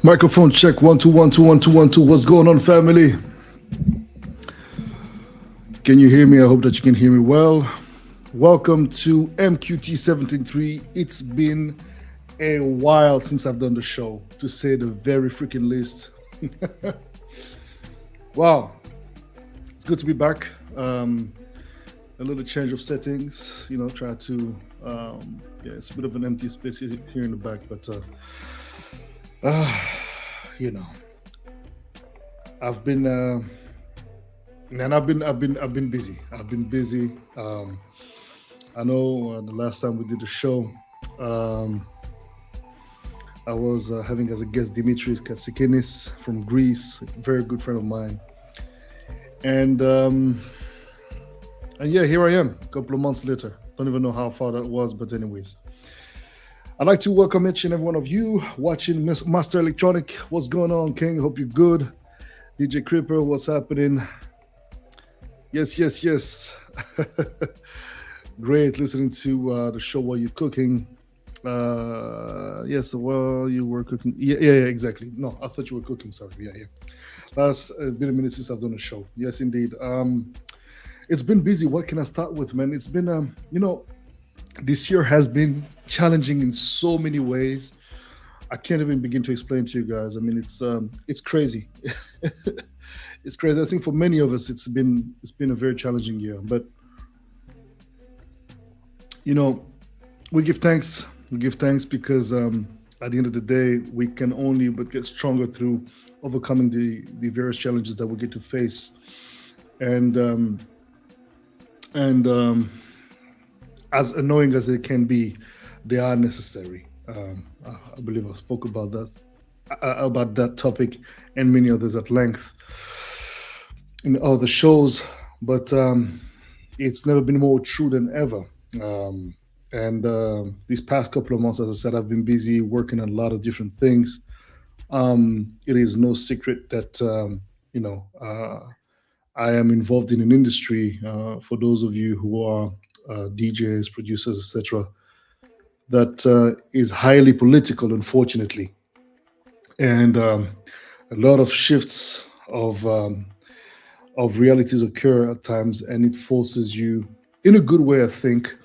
Microphone check 1 2 1 2 1 2 1 2. What's going on, family? Can you hear me? I hope that you can hear me well. Welcome to MQT 73. It's been a while since I've done the show, to say the very freaking least. Wow, it's good to be back. A little change of settings, try to, it's a bit of an empty space here in the back, but I've been busy. I've been busy. I know the last time we did the show, I was having as a guest Dimitris Katsikinis from Greece, a very good friend of mine, and yeah, here I am, a couple of months later. Don't even know how far that was, but anyways. I'd like to welcome each and every one of you watching Master Electronic. What's going on, King? Hope you're good. DJ Creeper, what's happening? Yes. Great, listening to the show while you're cooking. Yes, while you were cooking. Yeah, exactly. No, I thought you were cooking, sorry. Yeah. Last been a minute since I've done a show. Yes, indeed. It's been busy. What can I start with, man? It's been, this year has been challenging in so many ways. I can't even begin to explain to you guys. I mean, it's crazy. It's crazy. I think for many of us, it's been a very challenging year. But we give thanks. We give thanks because at the end of the day, we can only but get stronger through overcoming the various challenges that we get to face. And as annoying as they can be, they are necessary. I believe I spoke about that topic and many others at length in other shows, but it's never been more true than ever. And these past couple of months, as I said, I've been busy working on a lot of different things. It is no secret that I am involved in an industry, for those of you who are DJs, producers, etc., that is highly political, unfortunately, and a lot of shifts of realities occur at times, and it forces you, in a good way, I think,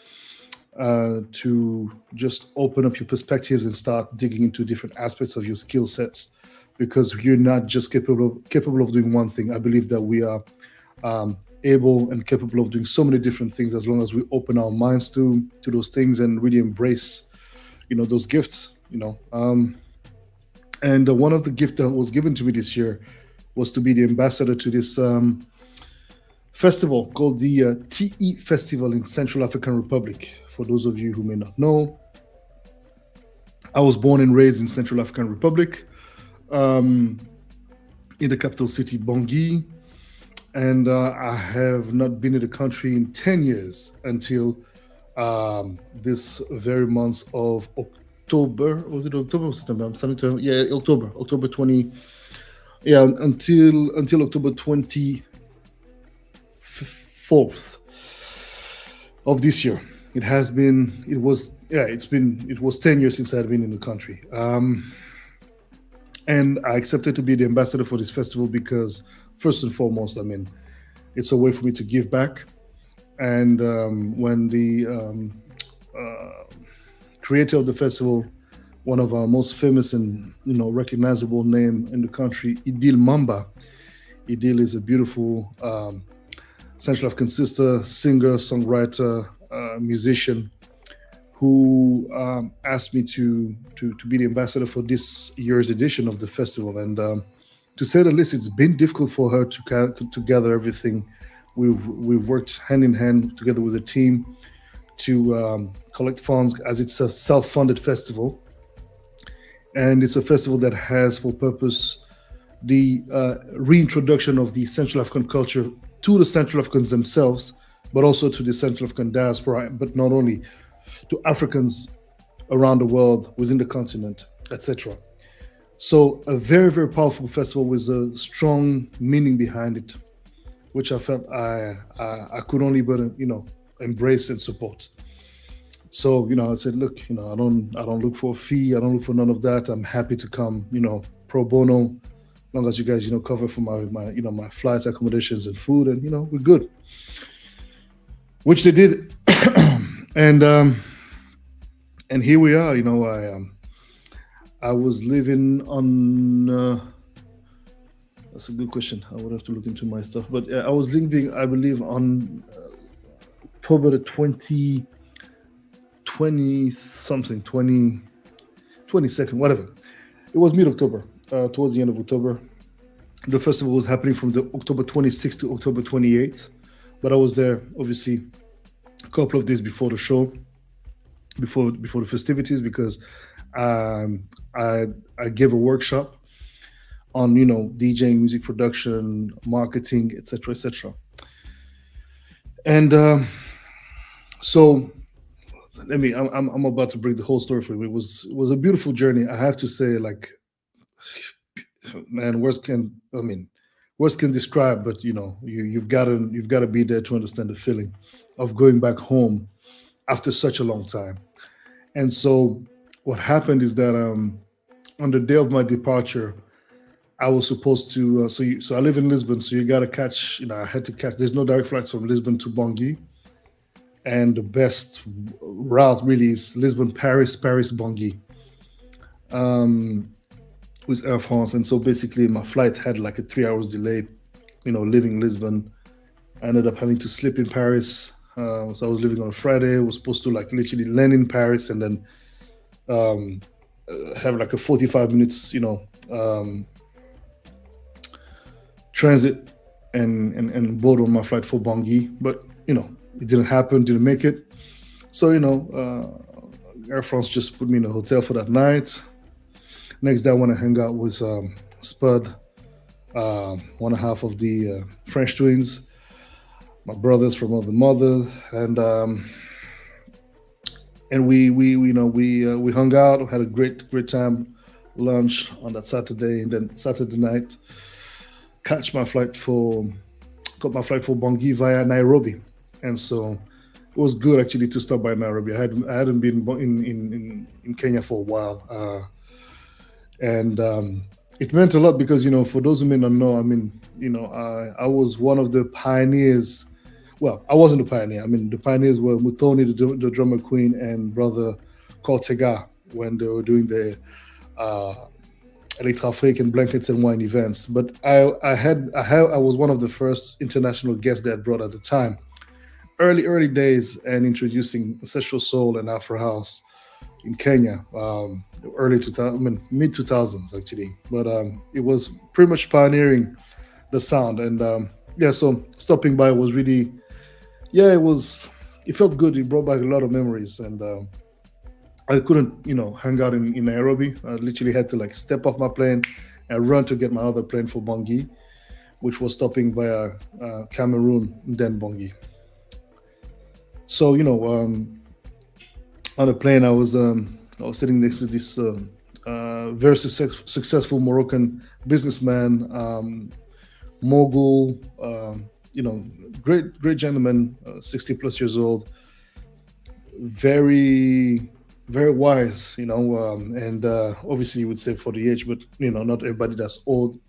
to just open up your perspectives and start digging into different aspects of your skill sets, because you're not just capable of doing one thing. I believe that we are able and capable of doing so many different things as long as we open our minds to those things and really embrace those gifts. And one of the gifts that was given to me this year was to be the ambassador to this festival called the TE Festival in Central African Republic. For those of you who may not know, I was born and raised in Central African Republic, in the capital city, Bangui. And I have not been in the country in 10 years until this very month of October. Was it October or September? I'm starting to, October 20. Yeah, until October 24th of this year. It was 10 years since I had been in the country. And I accepted to be the ambassador for this festival because, first and foremost, I mean, it's a way for me to give back. And when the creator of the festival, one of our most famous and recognizable name in the country, Idil Mamba. Idil is a beautiful Central African sister, singer, songwriter, musician, who asked me to be the ambassador for this year's edition of the festival. And to say the least, it's been difficult for her to gather everything. We've worked hand in hand together with a team to collect funds, as it's a self-funded festival. And it's a festival that has for purpose the reintroduction of the Central African culture to the Central Africans themselves, but also to the Central African diaspora, but not only to Africans around the world, within the continent, etc. So a very, very powerful festival with a strong meaning behind it, which I felt I could only but embrace and support. So I said, look, I don't look for a fee, I don't look for none of that. I'm happy to come, pro bono, as long as you guys, cover for my flights, accommodations, and food, and we're good. Which they did, and here we are. I was living on. That's a good question. I would have to look into my stuff, but I was living, I believe, on October the 20 something, 22nd, whatever. It was mid-October, towards the end of October. The festival was happening from the October 26th to October 28th, but I was there obviously a couple of days before the show, before the festivities, because I gave a workshop on DJing, music production, marketing, etc., etc. And so I'm about to break the whole story for you. It was a beautiful journey, I have to say. Like, man, words can describe, but you've got to be there to understand the feeling of going back home after such a long time. And so what happened is that on the day of my departure, I was supposed to. So I live in Lisbon, so you got to catch. I had to catch. There's no direct flights from Lisbon to Bangui, and the best route really is Lisbon, Paris, Paris, Bangui, with Air France. And so basically, my flight had like a 3 hours delay. Leaving Lisbon, I ended up having to sleep in Paris. So I was leaving on a Friday. I was supposed to like literally land in Paris and then have like a 45 minutes, transit and board on my flight for Bangui. But it didn't happen, didn't make it. So Air France just put me in a hotel for that night. Next day I want to hang out with Spud, one half of the French twins, my brothers from other mother, and we hung out, had a great time, lunch on that Saturday, and then Saturday night got my flight for Bangui via Nairobi. And so it was good actually to stop by Nairobi. I hadn't been in Kenya for a while, and it meant a lot because for those who may not know, I was one of the pioneers. Well, I wasn't a pioneer. The pioneers were Mutoni, the drummer queen, and brother Cortega when they were doing the Electrafrique and Blankets and Wine events. But I was one of the first international guests they had brought at the time. Early days, and introducing ancestral soul and Afro house in Kenya, early 2000, mid 2000s actually. But it was pretty much pioneering the sound, and so stopping by was really, it felt good. It brought back a lot of memories, and I couldn't hang out in Nairobi. I literally had to like step off my plane and run to get my other plane for Bangui, which was stopping via Cameroon, then Bangui. So on the plane, I was sitting next to this very successful Moroccan businessman, mogul, great gentleman, 60 plus years old, very very wise, and obviously you would say for the age, but not everybody that's old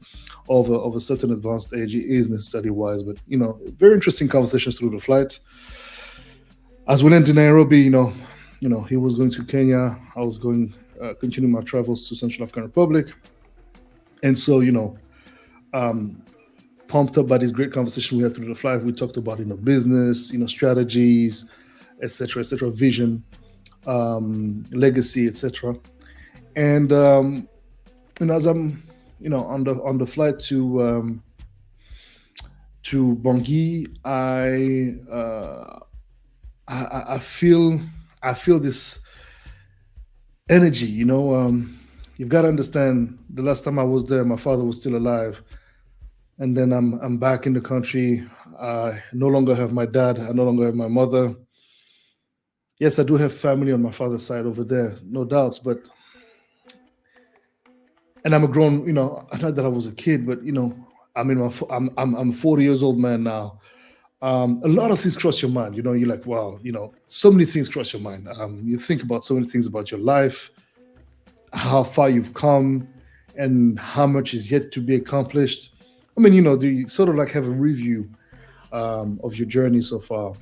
of a certain advanced age is necessarily wise. But very interesting conversations through the flight. As we landed in Nairobi, he was going to Kenya. I was going continuing my travels to Central African Republic, and so pumped up by this great conversation we had through the flight. We talked about business, strategies, etc., vision, legacy, etc. And as I'm on the flight to Bangui, I feel this energy. You've got to understand. The last time I was there, my father was still alive, and then I'm back in the country. I no longer have my dad. I no longer have my mother. Yes, I do have family on my father's side over there, no doubts. And I'm a grown. Not that I was a kid, but I'm 40 years old man now. A lot of things cross your mind. You're like, wow, so many things cross your mind. You think about so many things about your life, how far you've come, and how much is yet to be accomplished. I mean, do you sort of like have a review of your journey so far?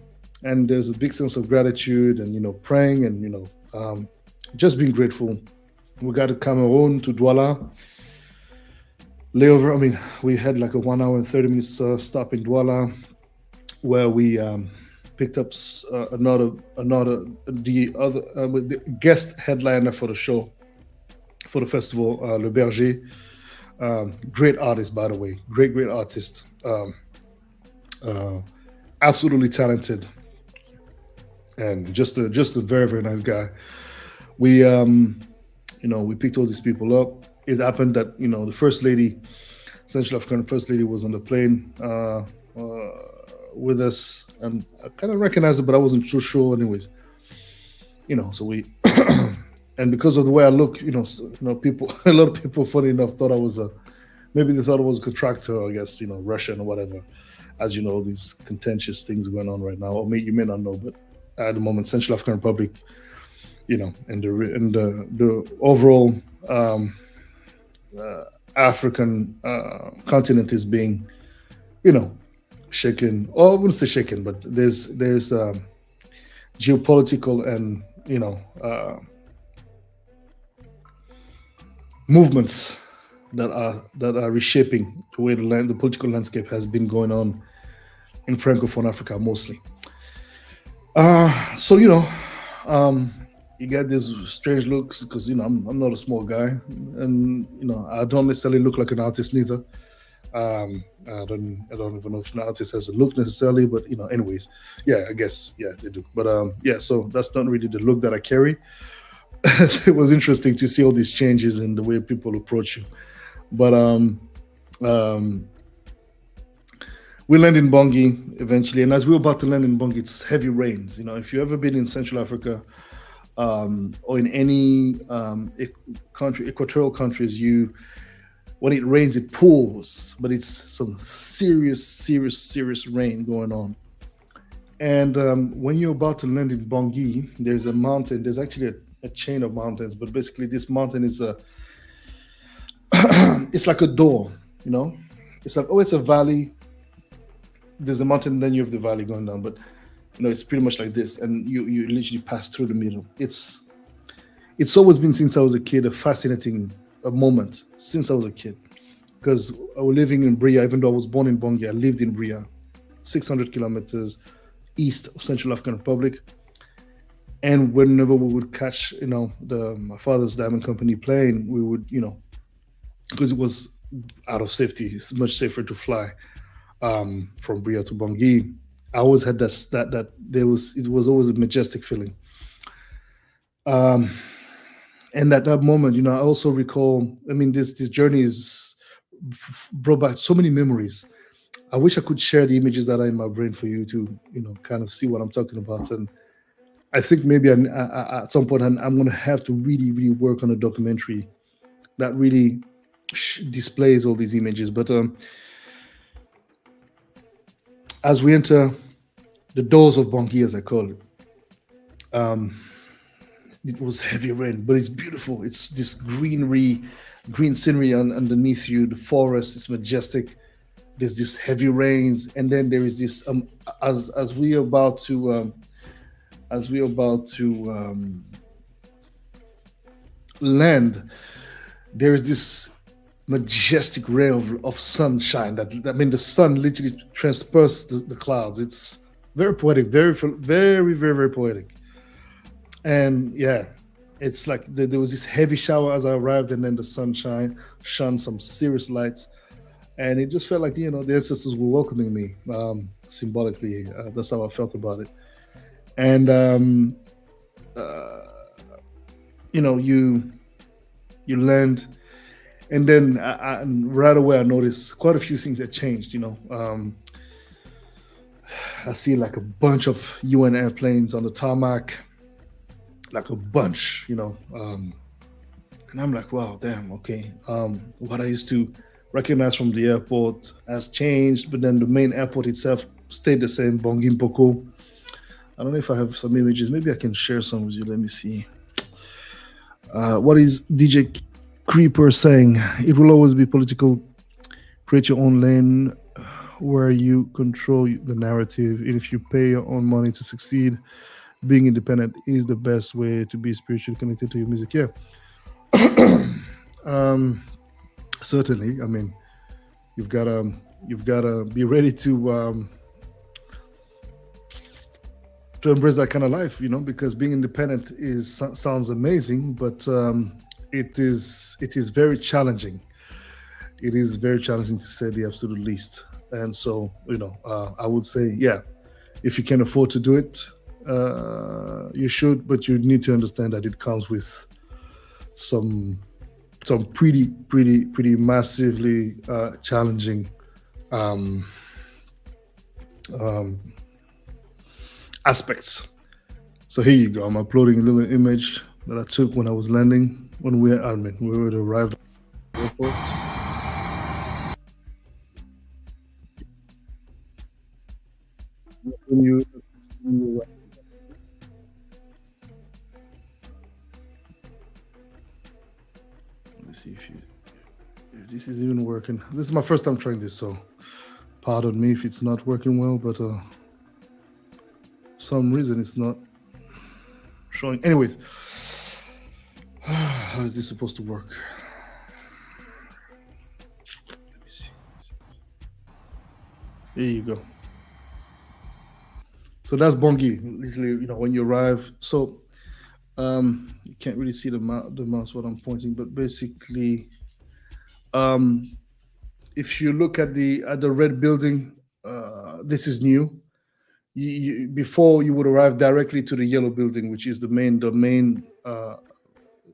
And there's a big sense of gratitude and praying and just being grateful. We got to Cameroon to Douala layover. I mean, we had like a 1 hour and 30 minutes stop in Douala where we picked up another the other the guest headliner for the show, for the festival, Le Berger. Great artist, by the way, great artist. Uh, Absolutely talented and just a very nice guy. We we picked all these people up. It happened that the first lady, Central African first lady, was on the plane with us, and I kind of recognized it, but I wasn't too sure. Anyways, so we and because of the way I look, people, a lot of people, funny enough, thought I was maybe they thought I was a contractor, I guess, Russian or whatever. As you know, these contentious things going on right now, or you may not know, but at the moment, Central African Republic, and the overall African continent is being, shaken. Or I wouldn't say shaken, but there's geopolitical and movements that are reshaping the way the political landscape has been going on in Francophone Africa mostly. So you get these strange looks because I'm not a small guy, and I don't necessarily look like an artist neither. I don't even know if an artist has a look necessarily, but anyways, yeah, I guess they do. But yeah, so that's not really the look that I carry. It was interesting to see all these changes in the way people approach you. But we land in Bongi eventually, and as we were about to land in Bongi, it's heavy rains. If you've ever been in Central Africa or in any equatorial countries, when it rains, it pours, but it's some serious rain going on. And when you're about to land in Bongi, there's a mountain. There's actually a chain of mountains, but basically this mountain is it's like a door, It's like, it's a valley. There's a mountain, then you have the valley going down, but it's pretty much like this, and you literally pass through the middle. It's always been, since I was a kid, a fascinating moment since I was a kid, because I was living in Bria. Even though I was born in Bongi, I lived in Bria, 600 kilometers east of Central African Republic. And whenever we would catch, my father's diamond company plane, we would, because it was out of safety, it's much safer to fly from Bria to Bongi. I always had that it was always a majestic feeling. And at that moment, I also recall, I mean, this journey is brought back so many memories. I wish I could share the images that are in my brain for you to, kind of see what I'm talking about. And I think maybe at some point I'm going to have to really work on a documentary that really displays all these images. But as we enter the doors of Bongi, as I call it, it was heavy rain, but it's beautiful. It's this green scenery underneath you, the forest. It's majestic. There's this heavy rains, and then there is this as we are about to land, there is this majestic ray of sunshine that the sun literally transperces the clouds. It's very poetic, very poetic. And yeah, it's like there was this heavy shower as I arrived, and then the sunshine shone some serious lights, and it just felt like the ancestors were welcoming me symbolically. That's how I felt about it. And you land, and then right away I noticed quite a few things that changed. I see like a bunch of UN airplanes on the tarmac, like a bunch, and I'm like, wow, damn, okay. What I used to recognize from the airport has changed, but then the main airport itself stayed the same, Bongimpoko. I don't know if I have some images. Maybe I can share some with you. Let me see. What is DJ Creeper saying it will always be political. Create your own lane where you control the narrative. And if you pay your own money to succeed, being independent is the best way to be spiritually connected to your music. Yeah. um, Certainly. I mean, you've gotta be ready to embrace that kind of life, because being independent sounds amazing, but it is very challenging. It is very challenging to say the absolute least. And so, I would say, yeah, if you can afford to do it, you should, but you need to understand that it comes with some pretty massively challenging um, um, aspects. So here you go. I'm uploading a little image that I took when I was landing, when we were arrived at the airport. When you let's see if this is even working. This is my first time trying this, so pardon me if it's not working well, but some reason it's not showing. Anyways, how is this supposed to work? Let me see. There you go. So that's Bongi. Literally, when you arrive. So you can't really see the mouse what I'm pointing, but basically, um, if you look at the red building, this is new. Before you would arrive directly to the yellow building, which is the main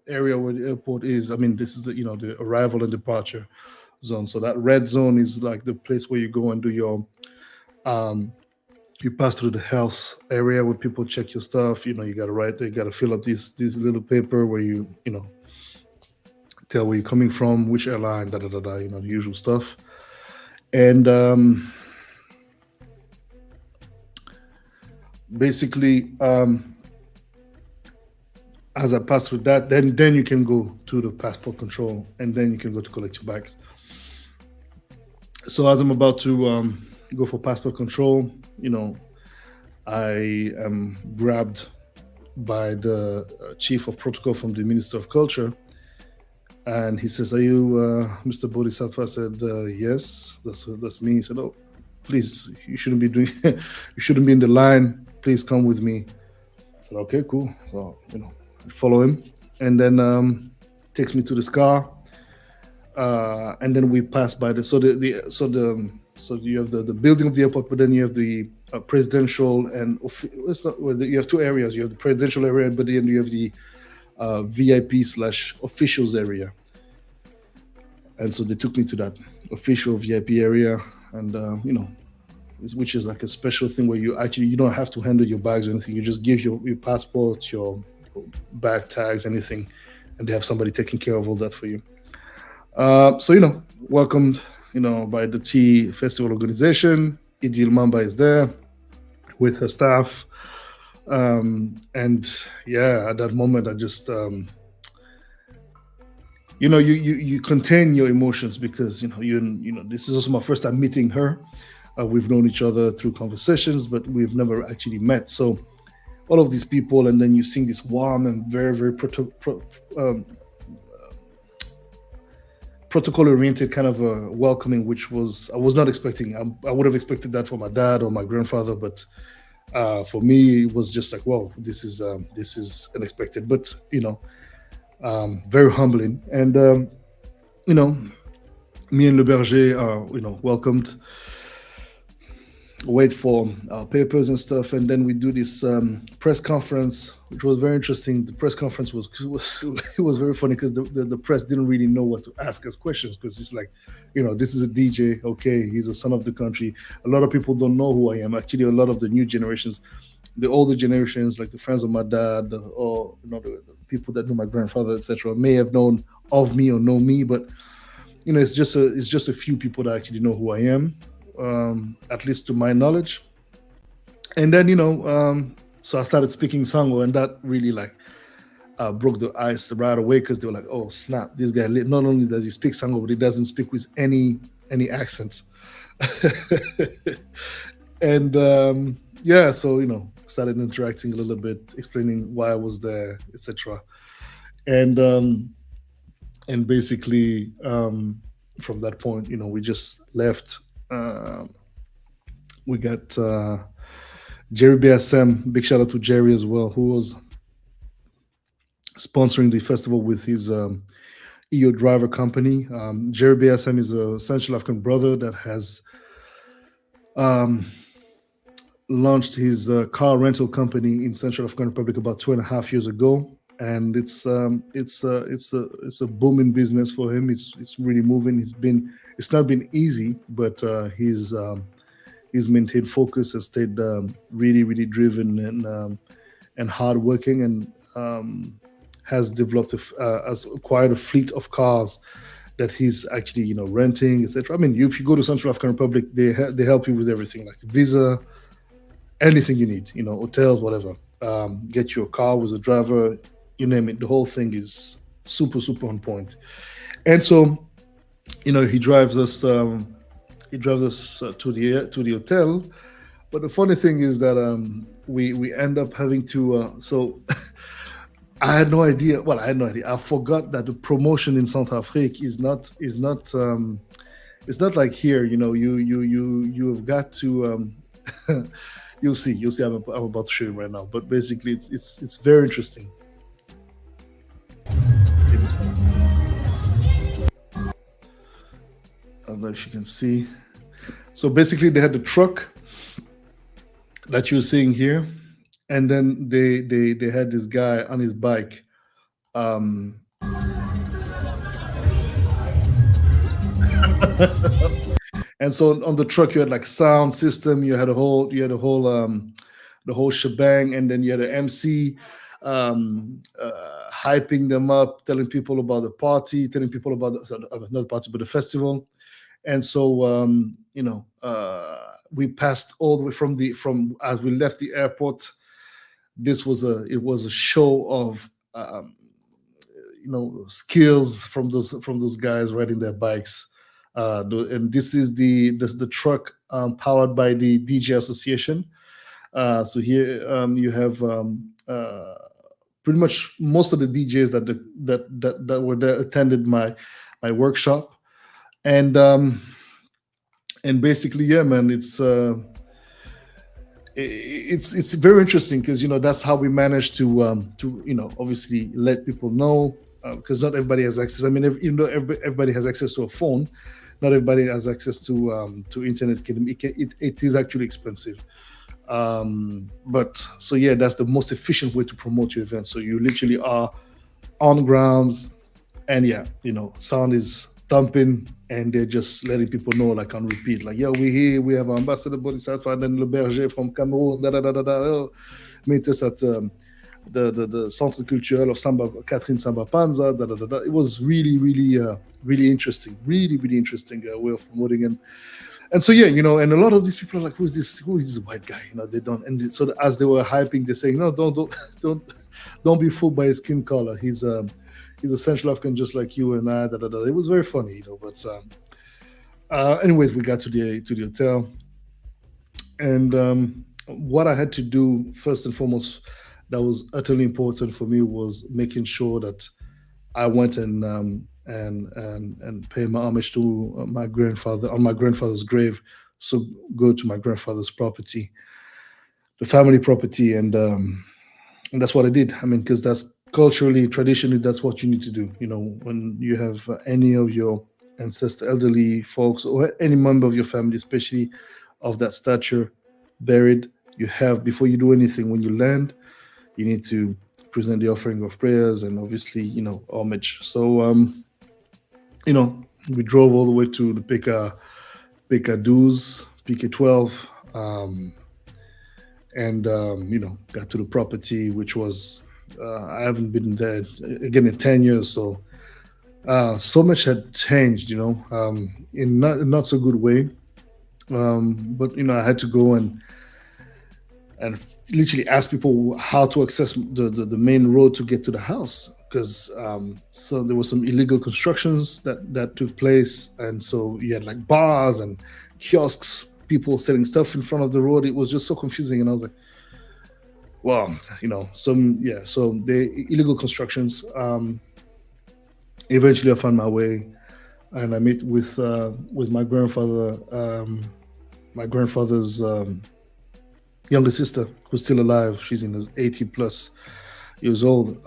area where the airport is. I mean, this is the arrival and departure zone. So that red zone is like the place where you go and do your you pass through the health area where people check your stuff. You got to fill out this little paper where you tell where you're coming from, which airline, da da da da, the usual stuff. And basically, as I pass through that, then you can go to the passport control, and then you can go to collect your bags. So as I'm about to go for passport control, I am grabbed by the chief of protocol from the Minister of Culture, and he says, "Are you Mr. Boddhi Satva?" I said, "Yes, that's me." He said, "Oh, please, you shouldn't be doing, you shouldn't be in the line. Please come with me." I said, "Okay, cool." So I follow him, and then takes me to this car, and then we pass by so you have the building of the airport, but then you have the presidential and you have two areas. You have the presidential area, but then you have the VIP/officials area. And so they took me to that official VIP area, and which is like a special thing where you don't have to handle your bags or anything. You just give your passport, your bag tags, anything, and they have somebody taking care of all that for you. So welcomed by the Tea Festival organization. Idil Mamba is there with her staff, and yeah, at that moment I just you contain your emotions, because this is also my first time meeting her. We've known each other through conversations, but we've never actually met. So all of these people, and then you sing this warm and very, very protocol-oriented kind of welcoming, which I was not expecting. I would have expected that for my dad or my grandfather, but for me, it was just like, whoa, this is unexpected, but very humbling. And me and Le Berger, welcomed, wait for our papers and stuff, and then we do this press conference, which was very interesting. The press conference was it was very funny, because the press didn't really know what to ask us questions, because it's like, this is a DJ, okay, he's a son of the country. A lot of people don't know who I am. Actually, a lot of the new generations, the older generations, like the friends of my dad, or the people that knew my grandfather, etc., may have known of me or know me, but it's just a few people that actually know who I am. At least to my knowledge. And then so I started speaking Sango, and that really broke the ice right away because they were like, "Oh snap! This guy not only does he speak Sango, but he doesn't speak with any accents." And yeah, so started interacting a little bit, explaining why I was there, etc. And basically from that point, we just left. Uh, we got Jerry BSM. Big shout out to Jerry as well, who was sponsoring the festival with his EO driver company. Jerry BSM is a Central African brother that has um, launched his car rental company in Central African Republic about 2.5 years ago, and it's a booming business for him. It's really moving. It's not been easy, but he's maintained focus, has stayed really driven and hardworking, and has developed has acquired a fleet of cars that he's actually renting, etc. I mean, if you go to Central African Republic, they help you with everything like visa, anything you need, hotels, whatever. Get your car with a driver, you name it. The whole thing is super on point. And so, he drives us. To the hotel. But the funny thing is that we end up having to. So I had no idea. Well, I had no idea. I forgot that the promotion in South Africa it's not like here. You have got to. You'll see. I'm about to show you right now. But basically, it's very interesting. I don't know if you can see. So basically, they had the truck that you're seeing here, and then they had this guy on his bike. Um, and so on the truck, you had like sound system. The whole shebang, and then you had an MC hyping them up, telling people about the party, telling people about not the party but the festival. And so we passed all the way from as we left the airport. It was a show of skills from those guys riding their bikes. And this is the truck powered by the DJ Association. So here you have pretty much most of the DJs that were there attended my workshop. And basically, yeah, man, it's very interesting because that's how we managed to obviously let people know, because not everybody has access. I mean, even though everybody has access to a phone, not everybody has access to internet. It is actually expensive. But so yeah, that's the most efficient way to promote your event. So you literally are on grounds, and yeah, sound is thumping, and they're just letting people know, like on repeat, like, "Yo, we here, we have Ambassador Boddhi Satva, and then Le Berger from Cameroon, da da da da da." Oh, meet us at the Centre Culturel of Samba, Catherine Samba Panza, da da da da. It was really interesting, really interesting way of promoting. And so yeah, and a lot of these people are like, who is this white guy? They don't. And so as they were hyping, they're saying, "No, don't be fooled by his skin color. He's a Central African just like you and I." Da, da, da. It was very funny, But anyways, we got to the hotel, and what I had to do first and foremost, that was utterly important for me, was making sure that I went and pay my homage to my grandfather on my grandfather's grave. So go to my grandfather's property, the family property, and that's what I did. I mean, because that's culturally, traditionally, that's what you need to do. When you have any of your ancestor, elderly folks, or any member of your family, especially of that stature, buried, you have, before you do anything, when you land, you need to present the offering of prayers and obviously, homage. So we drove all the way to the PK12, PK12, and got to the property, which was I haven't been there again in 10 years, so so much had changed, in not so good way. But I had to go and and literally asked people how to access the main road to get to the house, because so there were some illegal constructions that took place, and so you had like bars and kiosks, people selling stuff in front of the road. It was just so confusing, and I was like, well, so the illegal constructions. Eventually I found my way, and I met with my grandfather, my grandfather's younger sister, who's still alive. She's in his 80 plus years old.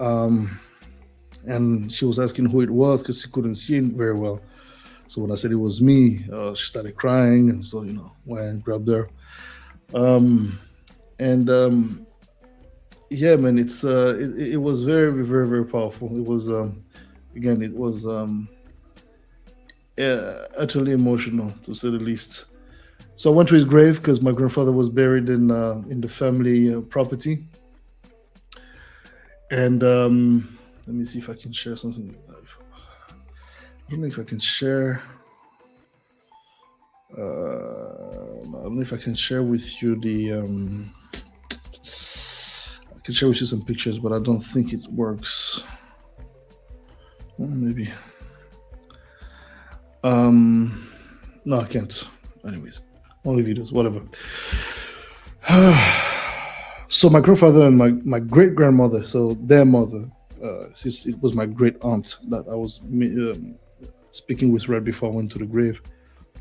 And she was asking who it was because she couldn't see it very well. So when I said it was me, she started crying. And so, when I grabbed her. And yeah, man, it was very, very, very powerful. It was, again, it was utterly emotional, to say the least. So I went to his grave because my grandfather was buried in the family property. And let me see if I can share something. I don't know if I can share. I don't know if I can share with you I can share with you some pictures, but I don't think it works. Well, maybe. No, I can't. Anyways, only videos, whatever. So my grandfather and my great grandmother, so their mother, it was my great aunt that I was speaking with right before I went to the grave,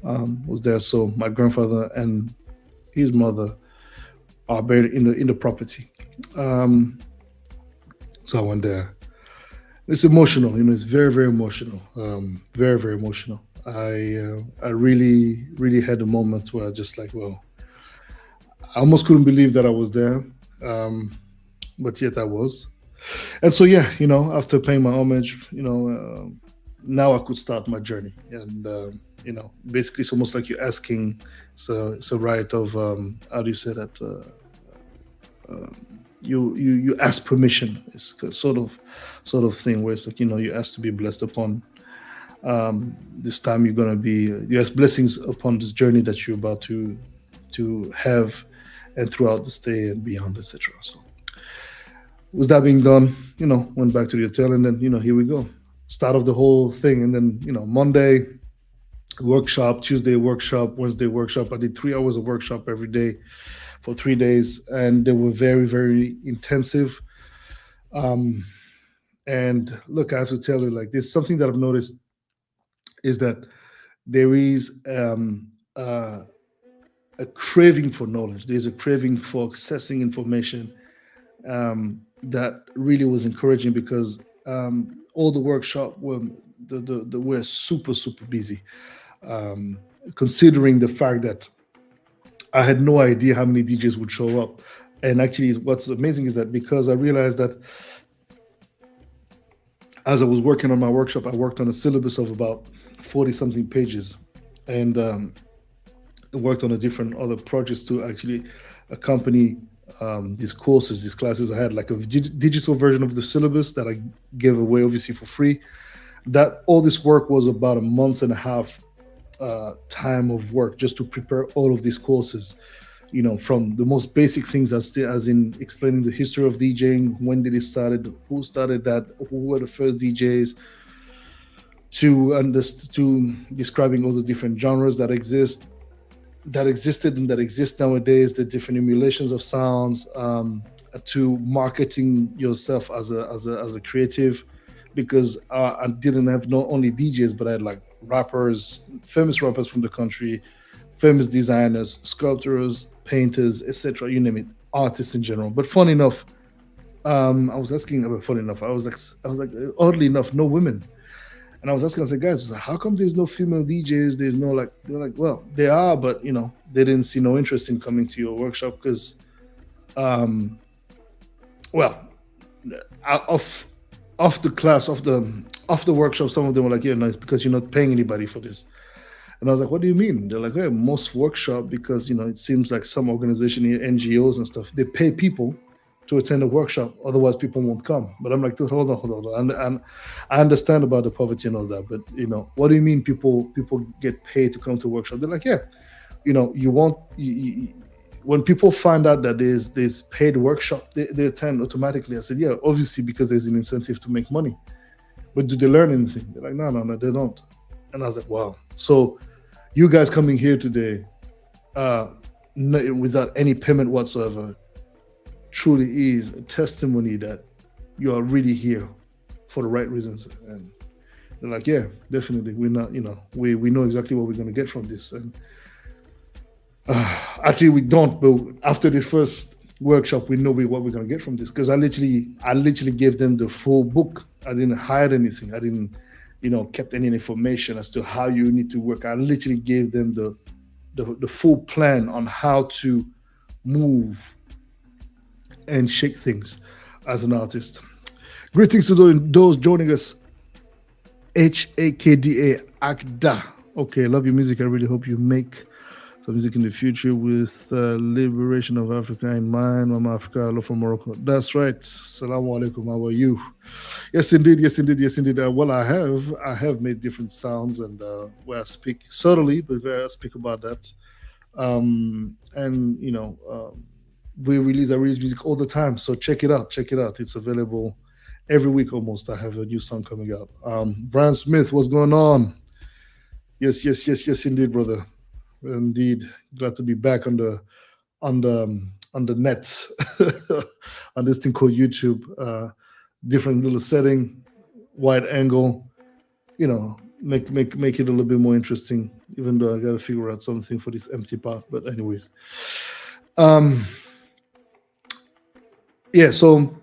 was there. So my grandfather and his mother are buried in the property. So I went there. It's emotional, it's very, very emotional, very, very emotional. I really, really had a moment where I just like, well, I almost couldn't believe that I was there, but yet I was. And so, yeah, after paying my homage, now I could start my journey. And, basically it's almost like you're asking, so it's a right of, how do you say that? You ask permission. It's a sort of thing where it's like, you ask to be blessed upon this time you're going to be, you ask blessings upon this journey that you're about to have, and throughout the stay and beyond, etc. So with that being done, went back to the hotel, and then, here we go. Start of the whole thing. And then, Monday workshop, Tuesday workshop, Wednesday workshop. I did 3 hours of workshop every day for 3 days, and they were very, very intensive. And look, I have to tell you, like, there's something that I've noticed is that there is a craving for knowledge. There's a craving for accessing information, that really was encouraging, because all the workshop were super, super busy, considering the fact that I had no idea how many DJs would show up. And actually, what's amazing is that because I realized that as I was working on my workshop, I worked on a syllabus of about 40 something pages, and worked on a different other projects to actually accompany these courses, these classes. I had like a digital version of the syllabus that I gave away, obviously for free. That all this work was about a month and a half time of work just to prepare all of these courses, from the most basic things as in explaining the history of DJing, when did it started, who started that, who were the first DJs, to describing all the different genres that existed and that exist nowadays, the different emulations of sounds, to marketing yourself as a creative, because I didn't have not only DJs, but I had like rappers, famous rappers from the country, famous designers, sculptors, painters, etc. You name it, artists in general. But funny enough, I was like, oddly enough, no women. And I was asking, I said, guys, how come there's no female DJs? There's no like, they're like, well, they are, but they didn't see no interest in coming to your workshop because, off the class, off the workshop, some of them were like, yeah, no, it's because you're not paying anybody for this. And I was like, what do you mean? They're like, hey, most workshop, because it seems like some organization, NGOs and stuff, they pay people to attend a workshop, otherwise people won't come. But I'm like, dude, hold on. And I understand about the poverty and all that, but what do you mean people get paid to come to a workshop? They're like, yeah, when people find out that there's paid workshop, they attend automatically. I said, yeah, obviously because there's an incentive to make money. But do they learn anything? They're like, no, no, no, they don't. And I was like, wow. So you guys coming here today, without any payment whatsoever, truly is a testimony that you are really here for the right reasons. And they're like, yeah, definitely. We're not, we know exactly what we're going to get from this. And actually, we don't. But after this first workshop, we know what we're going to get from this, because I literally gave them the full book. I didn't hide anything. I didn't, kept any information as to how you need to work. I literally gave them the full plan on how to move and shake things as an artist. Greetings to those joining us. HAKDA, AKDA. Okay, love your music. I really hope you make some music in the future with liberation of Africa in mind. Mama Africa, love from Morocco. That's right. Assalamu alaikum. How are you? Yes, indeed. Yes, indeed. Yes, indeed. Well, I have made different sounds and where I speak subtly, but where I speak about that. We release music all the time. So check it out. Check it out. It's available every week almost. I have a new song coming out. Brian Smith, what's going on? Yes, indeed, brother. Indeed, glad to be back on the nets on this thing called YouTube. Different little setting, wide angle. Make it a little bit more interesting. Even though I got to figure out something for this empty part. But anyways, yeah. So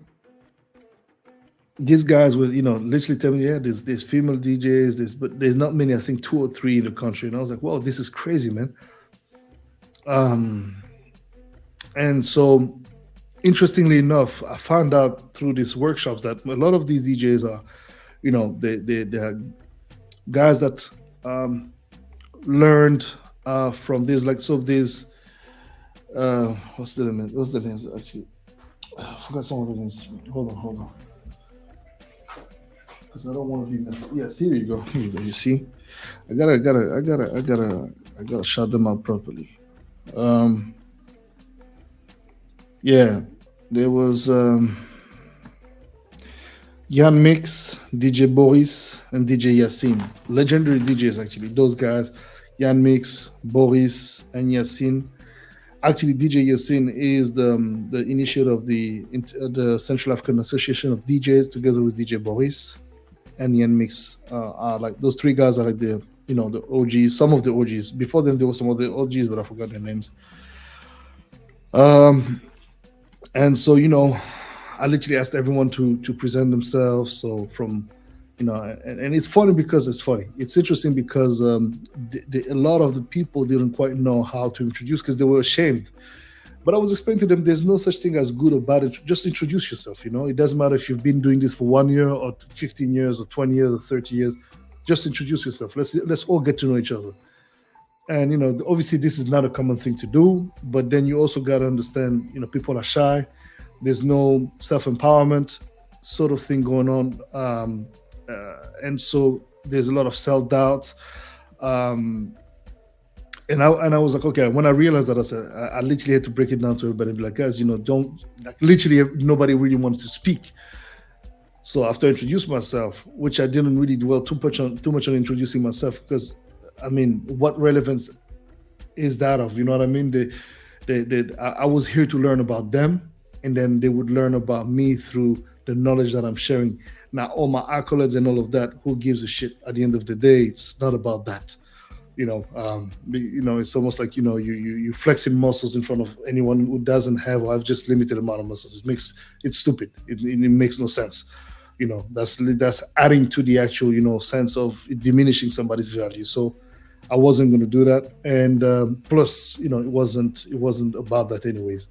these guys were, literally telling me, yeah, there's female DJs, but there's not many. I think 2 or 3 in the country. And I was like, wow, this is crazy, man. And so, interestingly enough, I found out through these workshops that a lot of these DJs are, they are guys that learned from this, like, so there's what's the names actually? I forgot some of the names. Hold on. Because I don't want to be messy. Yes, here you go. You see, I gotta shout them out properly. Yeah, there was Jan Mix, DJ Boris, and DJ Yassin. Legendary DJs, actually. Those guys, Jan Mix, Boris, and Yassin. Actually, DJ Yassin is the initiator of the Central African Association of DJs, together with DJ Boris. And Jan Mix are like, those 3 guys are like the OGs, some of the OGs. Before them, there were some of the OGs, but I forgot their names. And so, I literally asked everyone to present themselves. So from, and it's funny because it's funny. It's interesting because a lot of the people didn't quite know how to introduce because they were ashamed. But I was explaining to them, there's no such thing as good or bad. Just introduce yourself. It doesn't matter if you've been doing this for 1 year or 15 years or 20 years or 30 years. Just introduce yourself. Let's all get to know each other. And obviously this is not a common thing to do. But then you also got to understand, people are shy. There's no self-empowerment sort of thing going on, and so there's a lot of self-doubt. And I was like, okay. When I realized that, I said, I literally had to break it down to everybody and be like, guys, don't, like, literally nobody really wanted to speak. So after I introduced myself, which I didn't really dwell too much on introducing myself, because I mean, what relevance is that of? You know what I mean? I was here to learn about them, and then they would learn about me through the knowledge that I'm sharing. Now, all my accolades and all of that, who gives a shit? At the end of the day, it's not about that. It's almost like, you flexing muscles in front of anyone who doesn't have or have just limited amount of muscles. It's stupid. It makes no sense. That's adding to the actual, sense of diminishing somebody's value. So I wasn't going to do that. And plus, it wasn't about that anyways.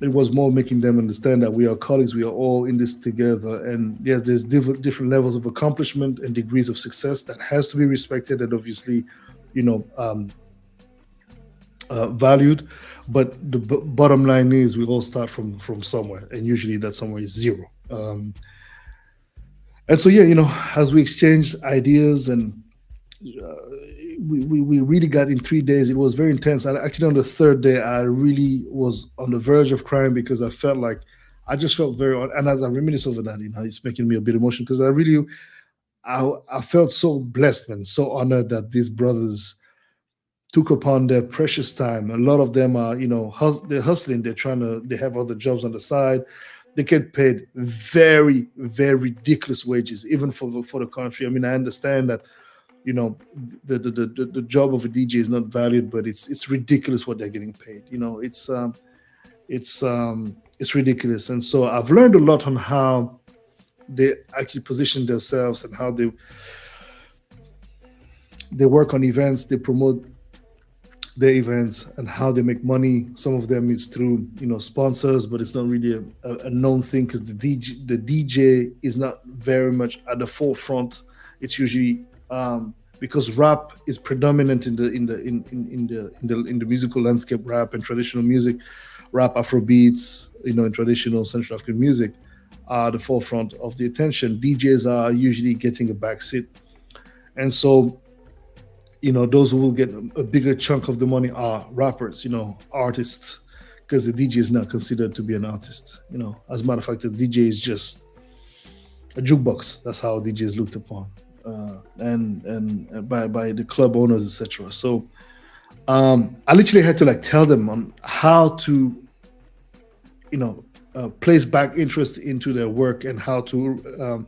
It was more making them understand that we are colleagues. We are all in this together. And yes, there's different levels of accomplishment and degrees of success that has to be respected and obviously, valued. But the bottom line is we all start from somewhere, and usually that somewhere is 0. And so, yeah, as we exchanged ideas and we really got in 3 days. It was very intense. And actually, on the third day, I really was on the verge of crying because I felt like I just felt very. And as I reminisce over that, it's making me a bit emotional because I felt so blessed, man, so honored that these brothers took upon their precious time. A lot of them are, they're hustling. They have other jobs on the side. They get paid very, very ridiculous wages, even for the country. I mean, I understand that, the job of a DJ is not valued, but it's ridiculous what they're getting paid. It's ridiculous. And so I've learned a lot on how they actually position themselves and how they work on events, they promote their events and how they make money. Some of them is through sponsors, but it's not really a known thing because the DJ is not very much at the forefront. It's usually because rap is predominant in the musical landscape, rap and traditional music, rap, Afrobeats, and traditional Central African music are the forefront of the attention. DJs are usually getting a backseat, and so those who will get a bigger chunk of the money are rappers, artists, because the DJ is not considered to be an artist. As a matter of fact, the DJ is just a jukebox. That's how DJ is looked upon, and by the club owners, etc. So I literally had to tell them on how to, place back interest into their work and how to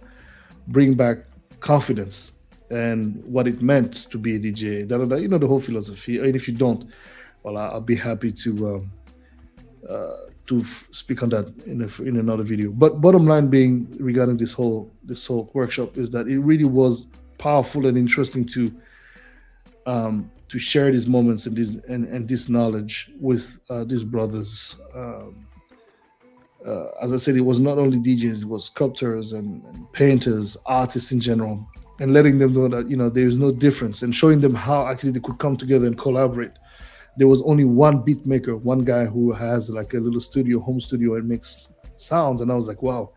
bring back confidence and what it meant to be a DJ, the whole philosophy. And if you don't, well, I'll be happy to speak on that in another video. But bottom line being regarding this whole workshop is that it really was powerful and interesting to share these moments and this knowledge with these brothers. As I said, it was not only DJs, it was sculptors and painters, artists in general, and letting them know that there is no difference, and showing them how actually they could come together and collaborate. There was only one beat maker, one guy who has a little home studio, and makes sounds, and I was like, wow.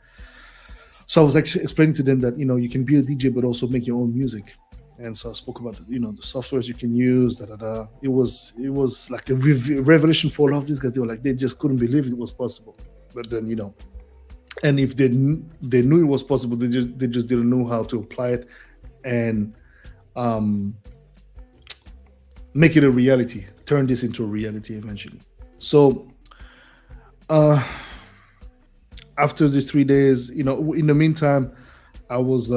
So I was actually explaining to them that you can be a DJ but also make your own music. And so I spoke about the softwares you can use. It was like a revelation for a lot of these guys. They were like, they just couldn't believe it was possible. But then and if they knew it was possible, they just didn't know how to apply it and make it a reality, turn this into a reality eventually. So after these 3 days, in the meantime, I was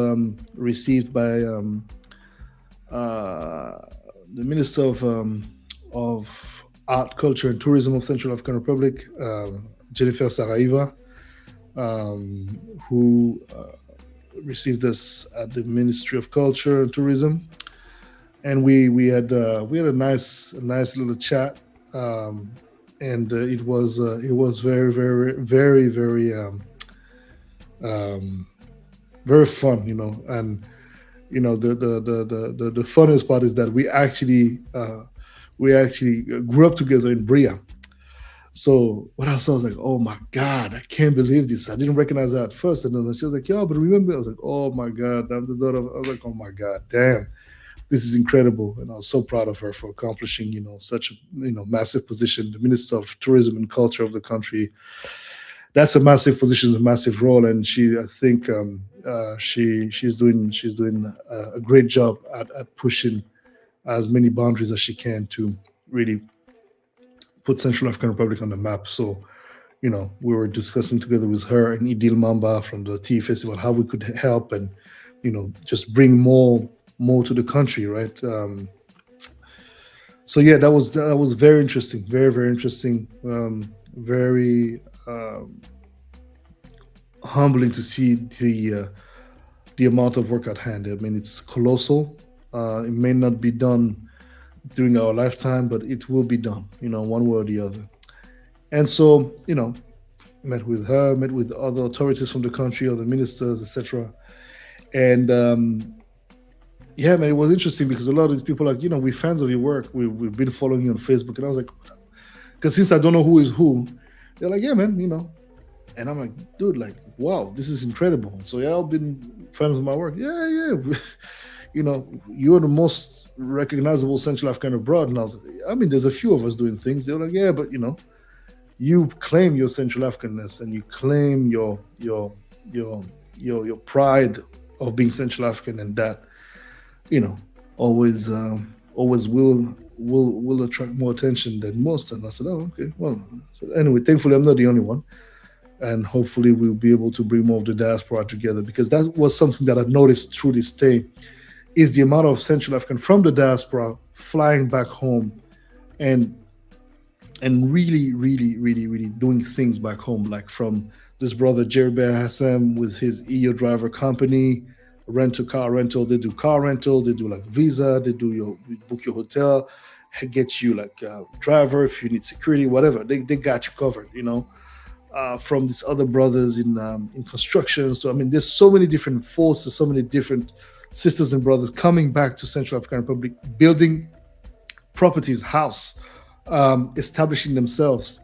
received by the Minister of Art, Culture and Tourism of Central African Republic, Jennifer Saraiva, who received us at the Ministry of Culture and Tourism, and we had a nice little chat, and it was very very very very very fun, and the funniest part is that we actually grew up together in Bria. So what I saw, I was like, oh my God, I can't believe this. I didn't recognize her at first. And then she was like, yeah, but remember? I was like, oh my God, I'm the daughter. I was like, oh my God, damn, this is incredible. And I was so proud of her for accomplishing, such a, massive position, the Minister of Tourism and Culture of the country. That's a massive position, a massive role. And I think she's doing a great job at pushing as many boundaries as she can to really put Central African Republic on the map. So, we were discussing together with her and Idil Mamba from the Tea Festival how we could help and, just bring more to the country, right? So yeah, that was very interesting, very very interesting, very humbling to see the amount of work at hand. I mean, it's colossal. It may not be done during our lifetime, but it will be done, one way or the other. And so, met with her, met with other authorities from the country, other ministers, etc. And yeah, man, it was interesting because a lot of these people are like, we're fans of your work. We've been following you on Facebook. And I was like, because since I don't know who is who, they're like, yeah, man, And I'm like, dude, wow, this is incredible. So yeah, I've been fans of my work. Yeah. you're the most recognizable Central African abroad. And I was like, I mean, there's a few of us doing things. They were like, yeah, but you claim your Central Africanness and you claim your your pride of being Central African, and that you know always always will attract more attention than most. And I said, oh, okay, well, so anyway, thankfully I'm not the only one, and hopefully we'll be able to bring more of the diaspora together, because that was something that I noticed through this stay, is the amount of Central African from the diaspora flying back home and really doing things back home, like from this brother Jerry Bear Hassam with his EO driver company, rental car rental. They do car rental, they do like visa, they do your book your hotel, get you like a driver if you need security, whatever. They got you covered, from these other brothers in construction. So I mean, there's so many different forces, so many different sisters and brothers coming back to Central African Republic, building properties, house, establishing themselves.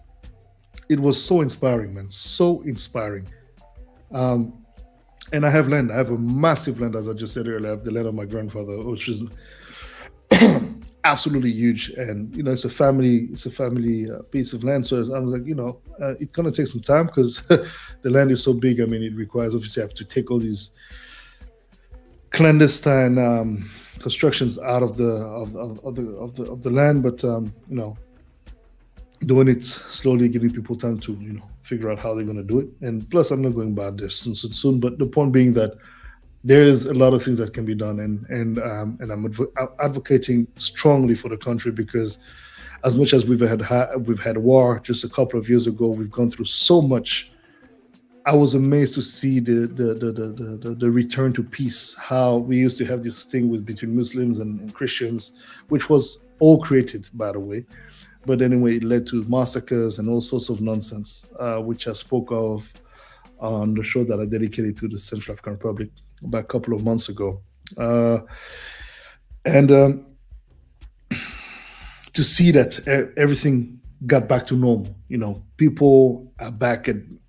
It was so inspiring, man, so inspiring. Um, and I have land. I have a massive land, as I just said earlier. I have the land of my grandfather, which is absolutely huge, and it's a family piece of land. So I was like, it's gonna take some time because the land is so big. I mean, it requires, obviously I have to take all these clandestine constructions out of the land, but doing it slowly, giving people time to figure out how they're going to do it. And plus, I'm not going back there soon. But the point being that there is a lot of things that can be done, and I'm advocating strongly for the country, because as much as we've had war just a couple of years ago, we've gone through so much. I was amazed to see the return to peace. How we used to have this thing with between Muslims and Christians, which was all created, by the way. But anyway, it led to massacres and all sorts of nonsense, which I spoke of on the show that I dedicated to the Central African Republic about a couple of months ago. And to see that everything got back to normal, people are back in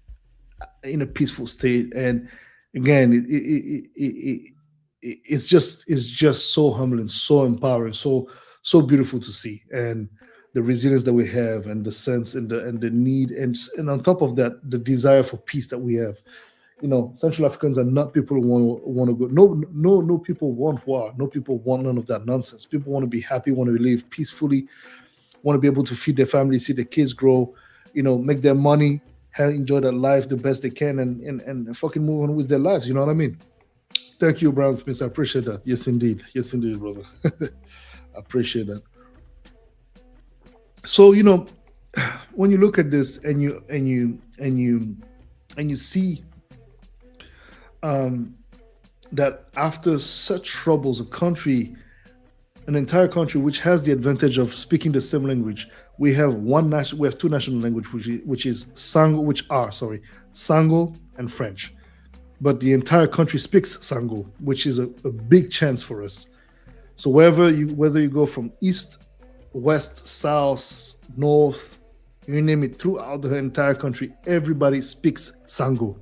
a peaceful state. And again, it's just so humbling, so empowering, so beautiful to see. And the resilience that we have, and the sense, and the need, and on top of that, the desire for peace that we have. Central Africans are not people who want to go. No people want war. No people want none of that nonsense. People want to be happy, want to live peacefully, want to be able to feed their family, see their kids grow, make their money, enjoy their life the best they can, and fucking move on with their lives. You know what I mean? Thank you, Brown Smith. I appreciate that. Yes, indeed, brother. I appreciate that. So when you look at this, and you see that after such troubles, an entire country which has the advantage of speaking the same language, we have two national languages, which is Sango, Sango and French. But the entire country speaks Sango, which is a big chance for us. So whether you go from east, west, south, north, you name it, throughout the entire country, everybody speaks Sango.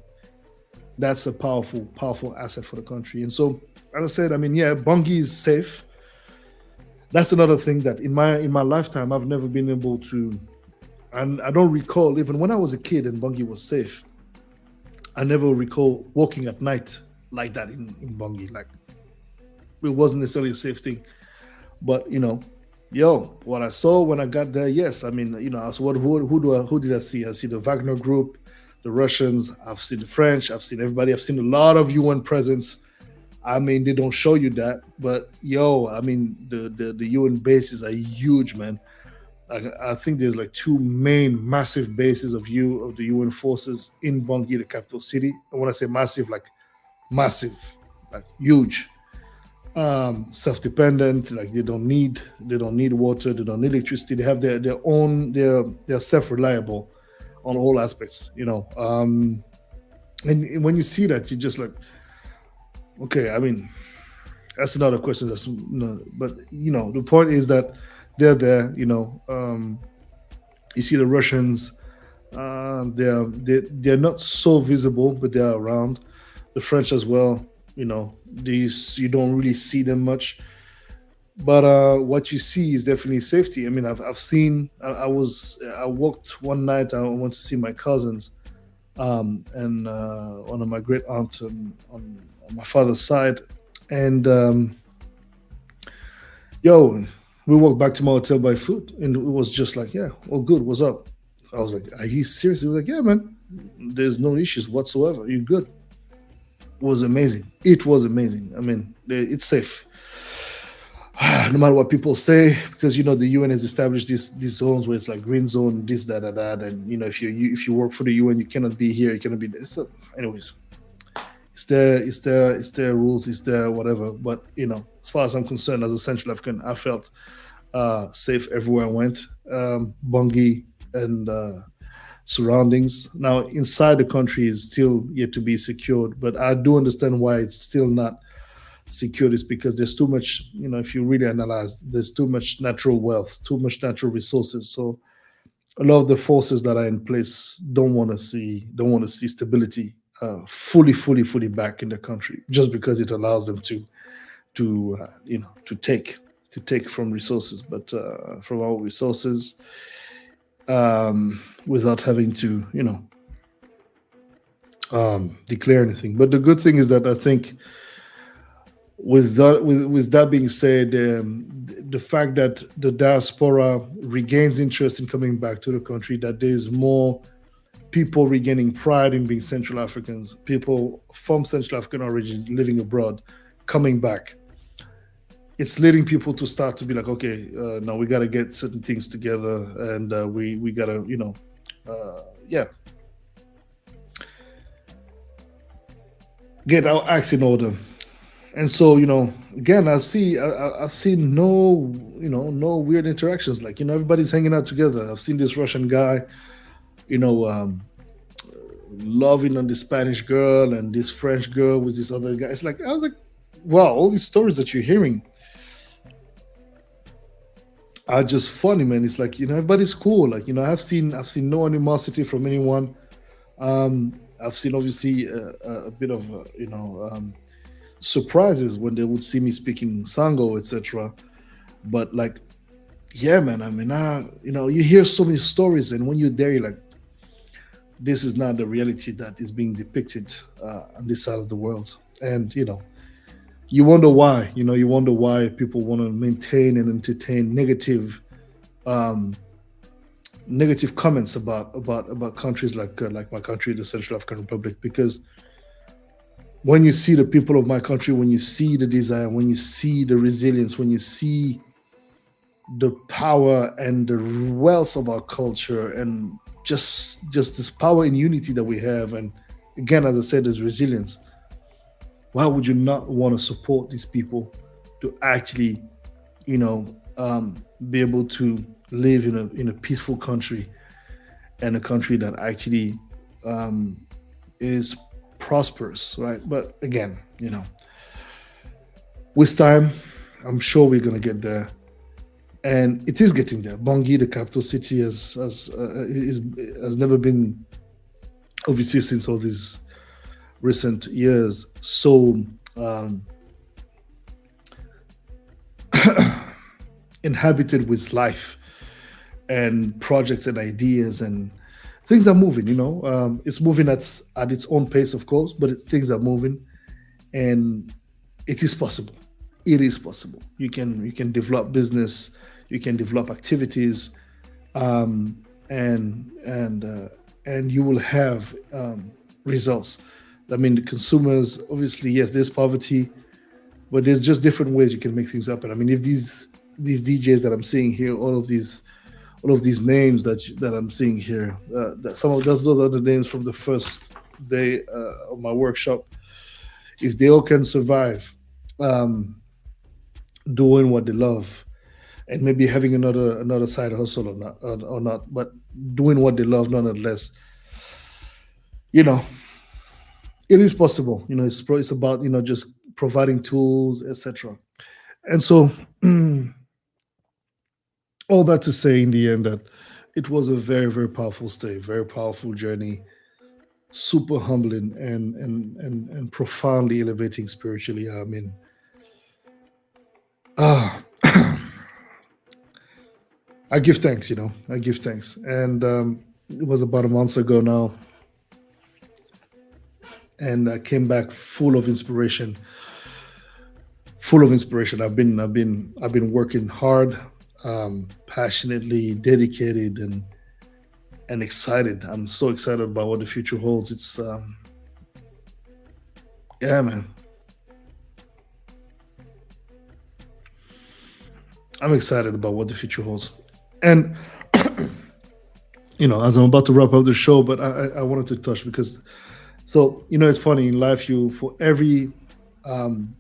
That's a powerful asset for the country. And so, as I said, I mean, yeah, Bungie is safe. That's another thing that in my lifetime I've never been able to, and I don't recall, even when I was a kid and Bungie was safe, I never recall walking at night like that in Bungie. Like, it wasn't necessarily a safe thing. But what I saw when I got there, yes, I mean, I saw who did I see? I see the Wagner group, the Russians, I've seen the French, I've seen everybody, I've seen a lot of UN presence. I mean, they don't show you that, but I mean, the UN bases are huge, man. I think there's like two main massive bases of the UN forces in Bangui, the capital city. And when I say massive, like massive, like huge. Self-dependent, like they don't need water, they don't need electricity. They have their own, they're self-reliable on all aspects, and when you see that, you're just like, okay, I mean, that's another question. But the point is that they're there. You see the Russians, they're not so visible, but they're around. The French as well. these you don't really see them much, but what you see is definitely safety. I mean, I've seen. I walked one night. I went to see my cousins, and one of my great aunts on my father's side, and yo, we walked back to my hotel by foot, and it was just like, yeah, all good. What's up? I was like, are you serious? He was like, yeah, man. There's no issues whatsoever. You're good. It was amazing. It was amazing. I mean, it's safe. No matter what people say, because the UN has established these zones where it's like green zone, this, that, and if you work for the UN, you cannot be here, you cannot be there. So, anyways, it's their rules, it's their whatever. But as far as I'm concerned, as a Central African, I felt safe everywhere I went. Bongi and surroundings. Now, inside the country is still yet to be secured, but I do understand why it's still not secured. Is because there's too much. If you really analyze, there's too much natural wealth, too much natural resources. So a lot of the forces that are in place don't want to see stability fully back in the country, just because it allows them to take from resources, but from our resources, without having to declare anything. But the good thing is that I think, with that being said, the fact that the diaspora regains interest in coming back to the country, that there's more people regaining pride in being Central Africans, people from Central African origin living abroad, coming back. It's leading people to start to be like, okay, now we got to get certain things together, and we got to, yeah, get our acts in order. And so, again, I've seen no weird interactions. Like, everybody's hanging out together. I've seen this Russian guy, you know, um, loving on this Spanish girl and this French girl with this other guy. It's like, I was like, wow, all these stories that you're hearing are just funny, man. It's like, everybody's cool. Like, I've seen no animosity from anyone. I've seen, obviously, a bit of surprises when they would see me speaking Sango, etc. But, like, yeah, man. I mean, you hear so many stories, and when you're there, you're like, this is not the reality that is being depicted on this side of the world. And you wonder why. You wonder why people want to maintain and entertain um, negative comments about countries like my country, the Central African Republic, because when you see the people of my country, when you see the desire, when you see the resilience, when you see the power and the wealth of our culture, and just this power and unity that we have, and again, as I said, there's resilience. Why would you not want to support these people to actually, you know, be able to live in a peaceful country, and a country that actually um, is prosperous, right? But again, with time, I'm sure we're gonna get there, and it is getting there. Bangui, the capital city, has never been, obviously, since all these recent years, so um, inhabited with life and projects and ideas, and things are moving. It's moving at its own pace, of course, but things are moving, and it is possible. It is possible. You can develop business, you can develop activities, um, and you will have results. I mean, the consumers, obviously, yes, there's poverty, but there's just different ways you can make things happen. I mean, if these DJs that I'm seeing here, all of these names that I'm seeing here, that some of those are the names from the first day of my workshop. If they all can survive, um, doing what they love, and maybe having another side hustle, or not, but doing what they love nonetheless, you know, it is possible. It's about just providing tools, etc. And so, all that to say, in the end, that it was a very, very powerful stay, very powerful journey. super humbling and profoundly elevating spiritually. I mean, ah, I give thanks. I give thanks, and it was about a month ago now, and I came back full of inspiration. Full of inspiration. I've been working hard, passionately, dedicated, and excited. I'm so excited about what the future holds. It's yeah, man. I'm excited about what the future holds. And as I'm about to wrap up the show, but I wanted to touch because so it's funny in life. You for every um,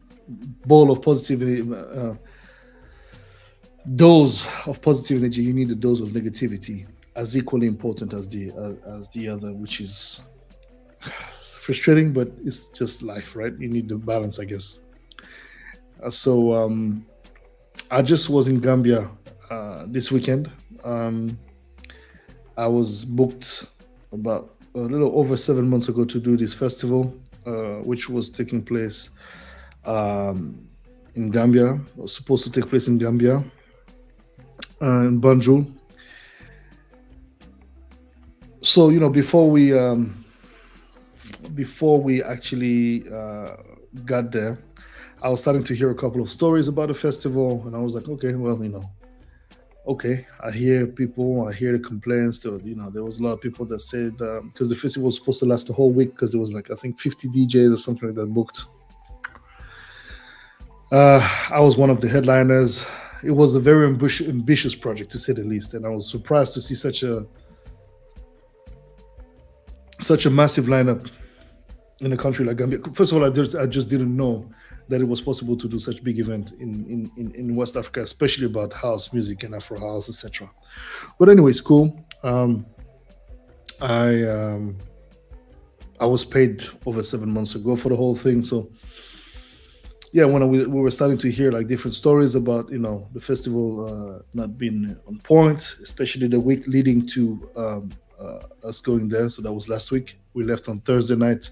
bowl of positivity, dose of positive energy, you need a dose of negativity as equally important as the other, which is frustrating, but it's just life, right? You need the balance, I guess. So I just was in Gambia this weekend. Um, I was booked about a little over 7 months ago to do this festival, which was taking place um, in Gambia. It was supposed to take place in Gambia, in Banjul. So before we actually got there, I was starting to hear a couple of stories about the festival, and I was like, okay, well, okay, I hear people, I hear the complaints. There was a lot of people that said because the festival was supposed to last the whole week because there was like I think 50 DJs or something like that booked. I was one of the headliners. It was a very ambitious project to say the least, and I was surprised to see such a massive lineup in a country like Gambia. First of all, I just didn't know that it was possible to do such big event in West Africa, especially about house music and Afro house, etc. But anyways, cool. I I was paid over 7 months ago for the whole thing, so yeah, when we were starting to hear like different stories about the festival not being on point, especially the week leading to us going there. So that was last week. We left on Thursday night,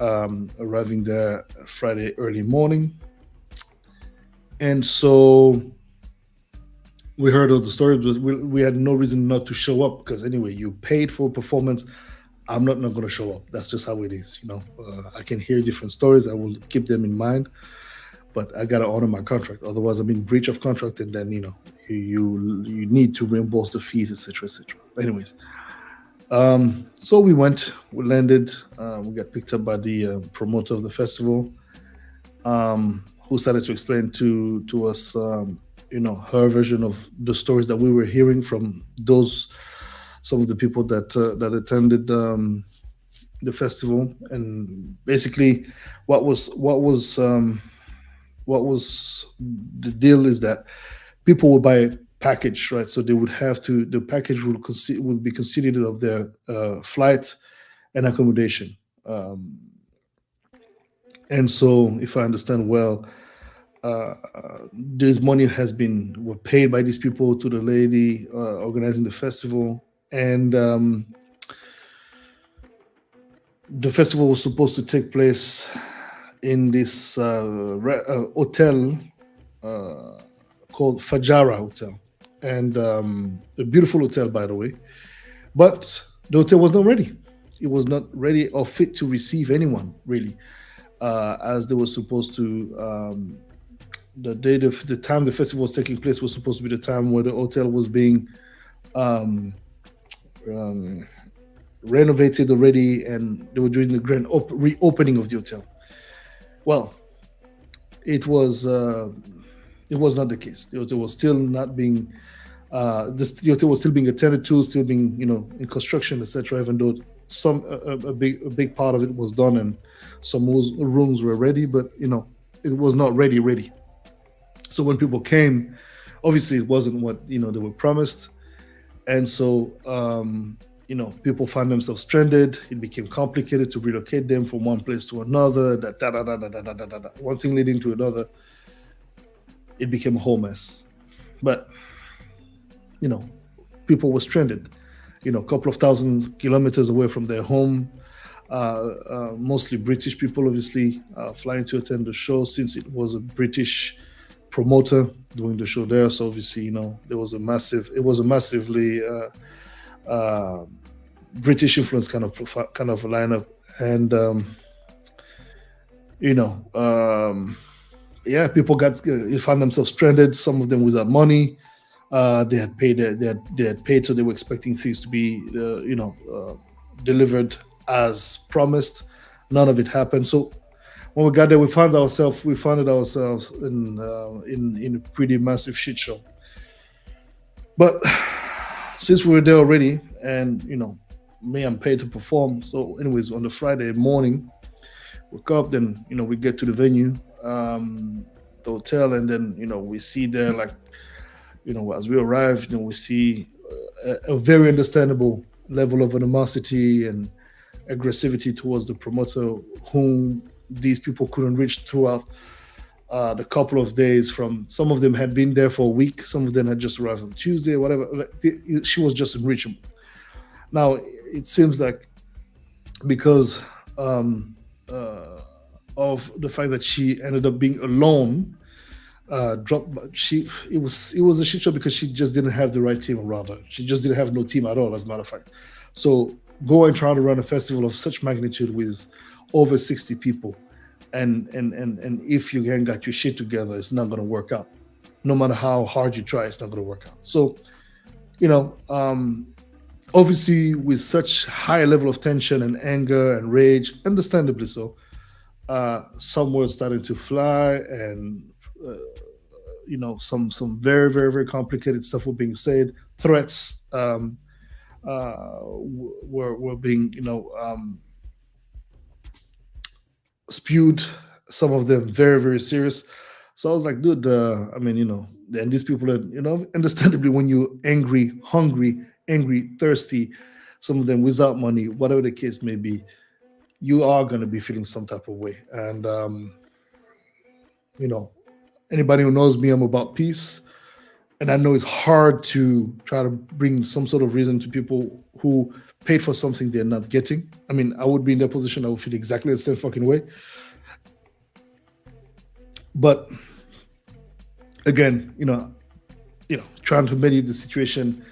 arriving there Friday early morning. And so we heard all the stories, but we had no reason not to show up because anyway, you paid for performance. I'm not going to show up. That's just how it is. I can hear different stories. I will keep them in mind, but I got to honor my contract. Otherwise, I'm in breach of contract, and then you need to reimburse the fees, etc., etc. Anyways, so we landed, we got picked up by the promoter of the festival, who started to explain to us, her version of the stories that we were hearing from some of the people that attended the festival, and basically, what was the deal is that people would buy a package, right? So the package would be considered of their flight and accommodation. And so, if I understand well, uh, this money were paid by these people to the lady organizing the festival, and the festival was supposed to take place in this hotel called Fajara Hotel, and a beautiful hotel, by the way. But the hotel was not ready. It was not ready or fit to receive anyone, really, as they were supposed to. The time the festival was taking place was supposed to be the time where the hotel was being um, um, renovated already, and they were doing the grand reopening of the hotel. Well, it was it was not the case. The hotel was still not being the hotel was still being attended to, still being in construction, etc. Even though a big part of it was done and some rooms were ready, but it was not ready. So when people came, obviously it wasn't what they were promised, and so people found themselves stranded. It became complicated to relocate them from one place to another. One thing leading to another. It became a whole mess. But people were stranded. A couple of thousand kilometers away from their home. mostly British people, obviously, flying to attend the show since it was a British promoter doing the show there. So obviously, it was a massively uh, British influence kind of lineup, and you know, yeah, people found themselves stranded. Some of them without money. They had paid. They had paid, so they were expecting things to be, delivered as promised. None of it happened. So when we got there, we found ourselves in a pretty massive shit show. But since we were there already, and me, I'm paid to perform. So, anyways, on the Friday morning, wake up, then we get to the venue, the hotel, and then we see there, like, as we arrive, we see a very understandable level of animosity and aggressivity towards the promoter, whom these people couldn't reach throughout the couple of days. From some of them had been there for a week, some of them had just arrived on Tuesday, whatever. She was just unreachable. Now it seems like, because of the fact that she ended up being alone, dropped. It was a shit show because she just didn't have the right team around her. She just didn't have no team at all, as a matter of fact. So go and try to run a festival of such magnitude with over 60 people, and if you ain't got your shit together, it's not gonna work out. No matter how hard you try, it's not gonna work out. So, obviously, with such high level of tension and anger and rage, understandably so, some were starting to fly, and uh, some very, very, very complicated stuff were being said. Threats were being spewed. Some of them very, very serious. So I was like, dude, I mean, and these people are, understandably, when you're angry, hungry, thirsty, some of them without money, whatever the case may be, you are going to be feeling some type of way. And you know anybody who knows me, I'm about peace, and I know it's hard to try to bring some sort of reason to people who paid for something they're not getting. I mean, I would be in their position, I would feel exactly the same fucking way. But again, trying to mediate the situation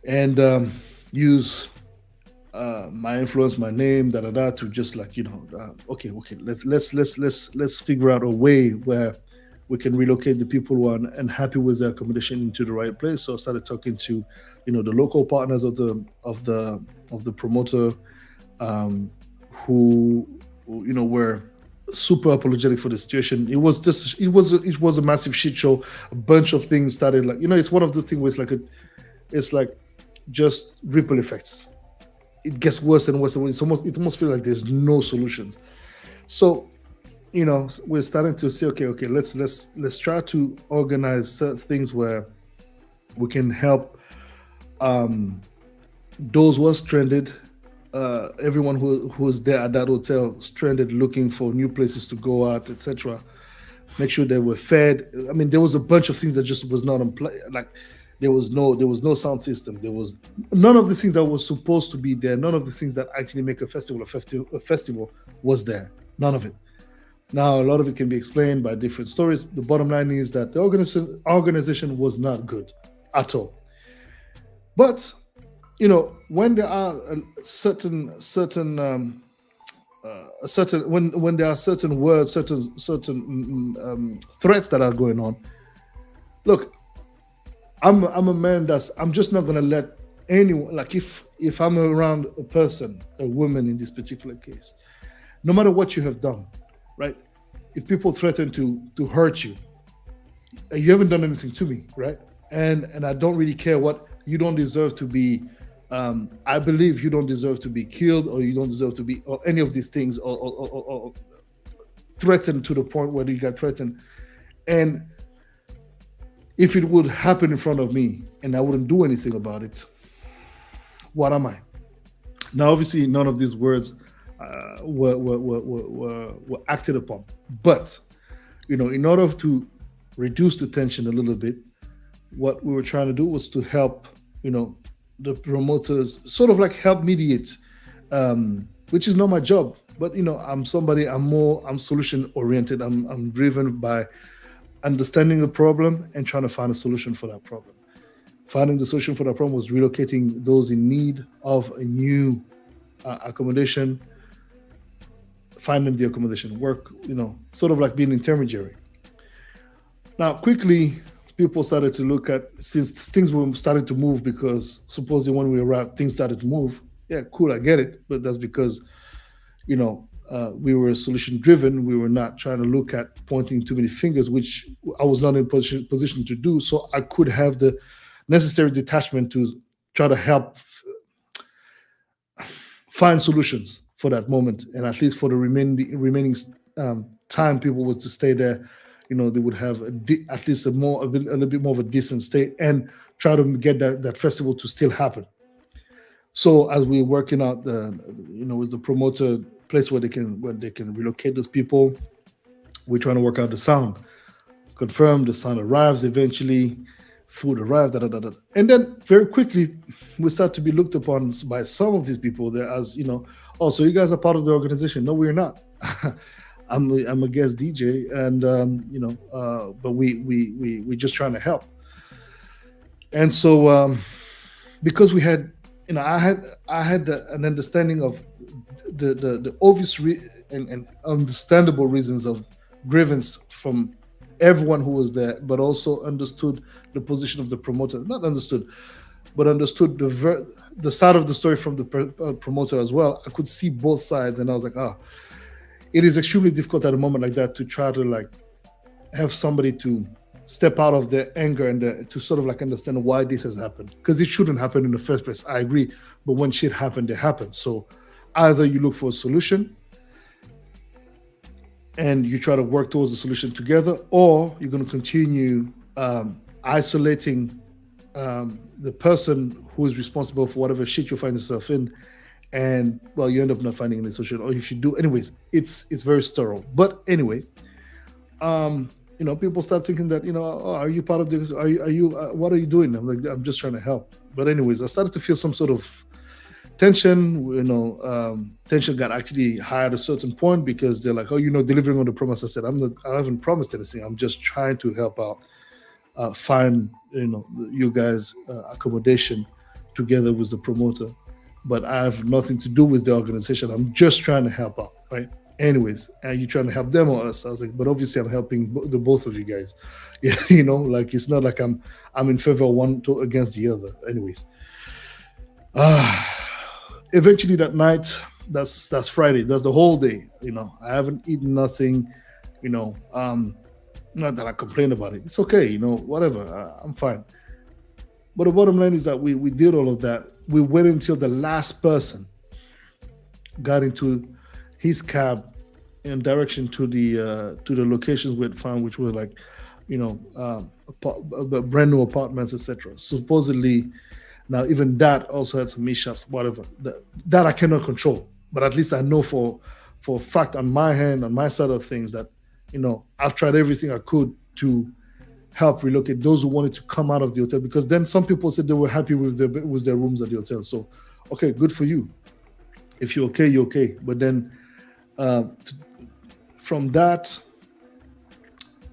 and use my influence, my name, da da da, to just, like, okay, let's figure out a way where we can relocate the people who are unhappy with their accommodation into the right place. So I started talking to, the local partners of the promoter, who were super apologetic for the situation. It was a massive shit show. A bunch of things started, like, it's one of those things where it's like just ripple effects. It gets worse and worse, and it almost feels like there's no solutions. So we're starting to say, okay, let's try to organize things where we can help those who are stranded, everyone who's there at that hotel stranded, looking for new places to go out, etc. Make sure they were fed. I mean, there was a bunch of things that just was not on play. Like, there was no sound system. There was none of the things that was supposed to be there. None of the things that actually make a festival was there. None of it. Now, a lot of it can be explained by different stories. The bottom line is that the organization was not good at all. But when there are certain when there are certain words, certain threats that are going on. Look, I'm a man I'm just not gonna let anyone, like, if I'm around a person, a woman in this particular case, no matter what you have done, right? If people threaten to hurt you, you haven't done anything to me, right? And I don't really care what. You don't deserve to be. I believe you don't deserve to be killed, or you don't deserve to be, or any of these things, or threatened to the point where you got threatened. And if it would happen in front of me and I wouldn't do anything about it, what am I? Now, obviously, none of these words were acted upon. But in order to reduce the tension a little bit, what we were trying to do was to help the promoters, sort of like help mediate, which is not my job. But I'm solution oriented. I'm driven by understanding the problem and trying to find a solution for that problem. Finding the solution for that problem was relocating those in need of a new accommodation, finding the accommodation, work, sort of like being intermediary. Now, quickly, people started to look at, since things were starting to move, because supposedly when we arrived, things started to move. Yeah, cool, I get it, but that's because we were solution driven. We were not trying to look at pointing too many fingers, which I was not in position to do. So I could have the necessary detachment to try to help find solutions for that moment, and at least for the remaining time people were to stay there, they would have at least a little bit more of a decent stay, and try to get that festival to still happen. So as we're working out with the promoter place where they can relocate those people, we're trying to work out the sound. Confirm the sound arrives eventually, food arrives, da, da, da, da. And then very quickly we start to be looked upon by some of these people there as, oh, so you guys are part of the organization. No, we're not. I'm a guest DJ, and but we just trying to help. And so because we had, I had an understanding of the obvious and understandable reasons of grievance from everyone who was there, but also understood the position of the promoter. Not understood, but understood the side of the story from the promoter as well. I could see both sides, and I was like, it is extremely difficult at a moment like that to try to have somebody to step out of their anger and to sort of understand why this has happened, because it shouldn't happen in the first place. I agree, but when shit happened, it happened. So either you look for a solution and you try to work towards the solution together, or you're going to continue isolating the person who is responsible for whatever shit you find yourself in, and well, you end up not finding any solution. Or if you do, anyways, it's very sterile. But anyway, people start thinking that, oh, are you part of this? Are you what are you doing? I'm like, I'm just trying to help. But anyways, I started to feel some sort of tension. Tension got actually high at a certain point, because they're like, oh, delivering on the promise. I said, I haven't promised anything. I'm just trying to help out, find you guys accommodation together with the promoter, but I have nothing to do with the organization. I'm just trying to help out, right? Anyways, and you trying to help them or us? I was like, but obviously I'm helping the both of you guys. It's not like I'm in favor of one against the other. Anyways, eventually that night, that's Friday. That's the whole day. I haven't eaten nothing. Not that I complain about it. It's okay. Whatever. I'm fine. But the bottom line is that we did all of that. We waited until the last person got into his cab in direction to the locations we had found, which were brand new apartments, etc. Supposedly, now even that also had some mishaps, whatever. That I cannot control, but at least I know for a fact on my side of things, that I've tried everything I could to help relocate those who wanted to come out of the hotel, because then some people said they were happy with their rooms at the hotel. So, okay, good for you. If you're okay, you're okay. But then from that,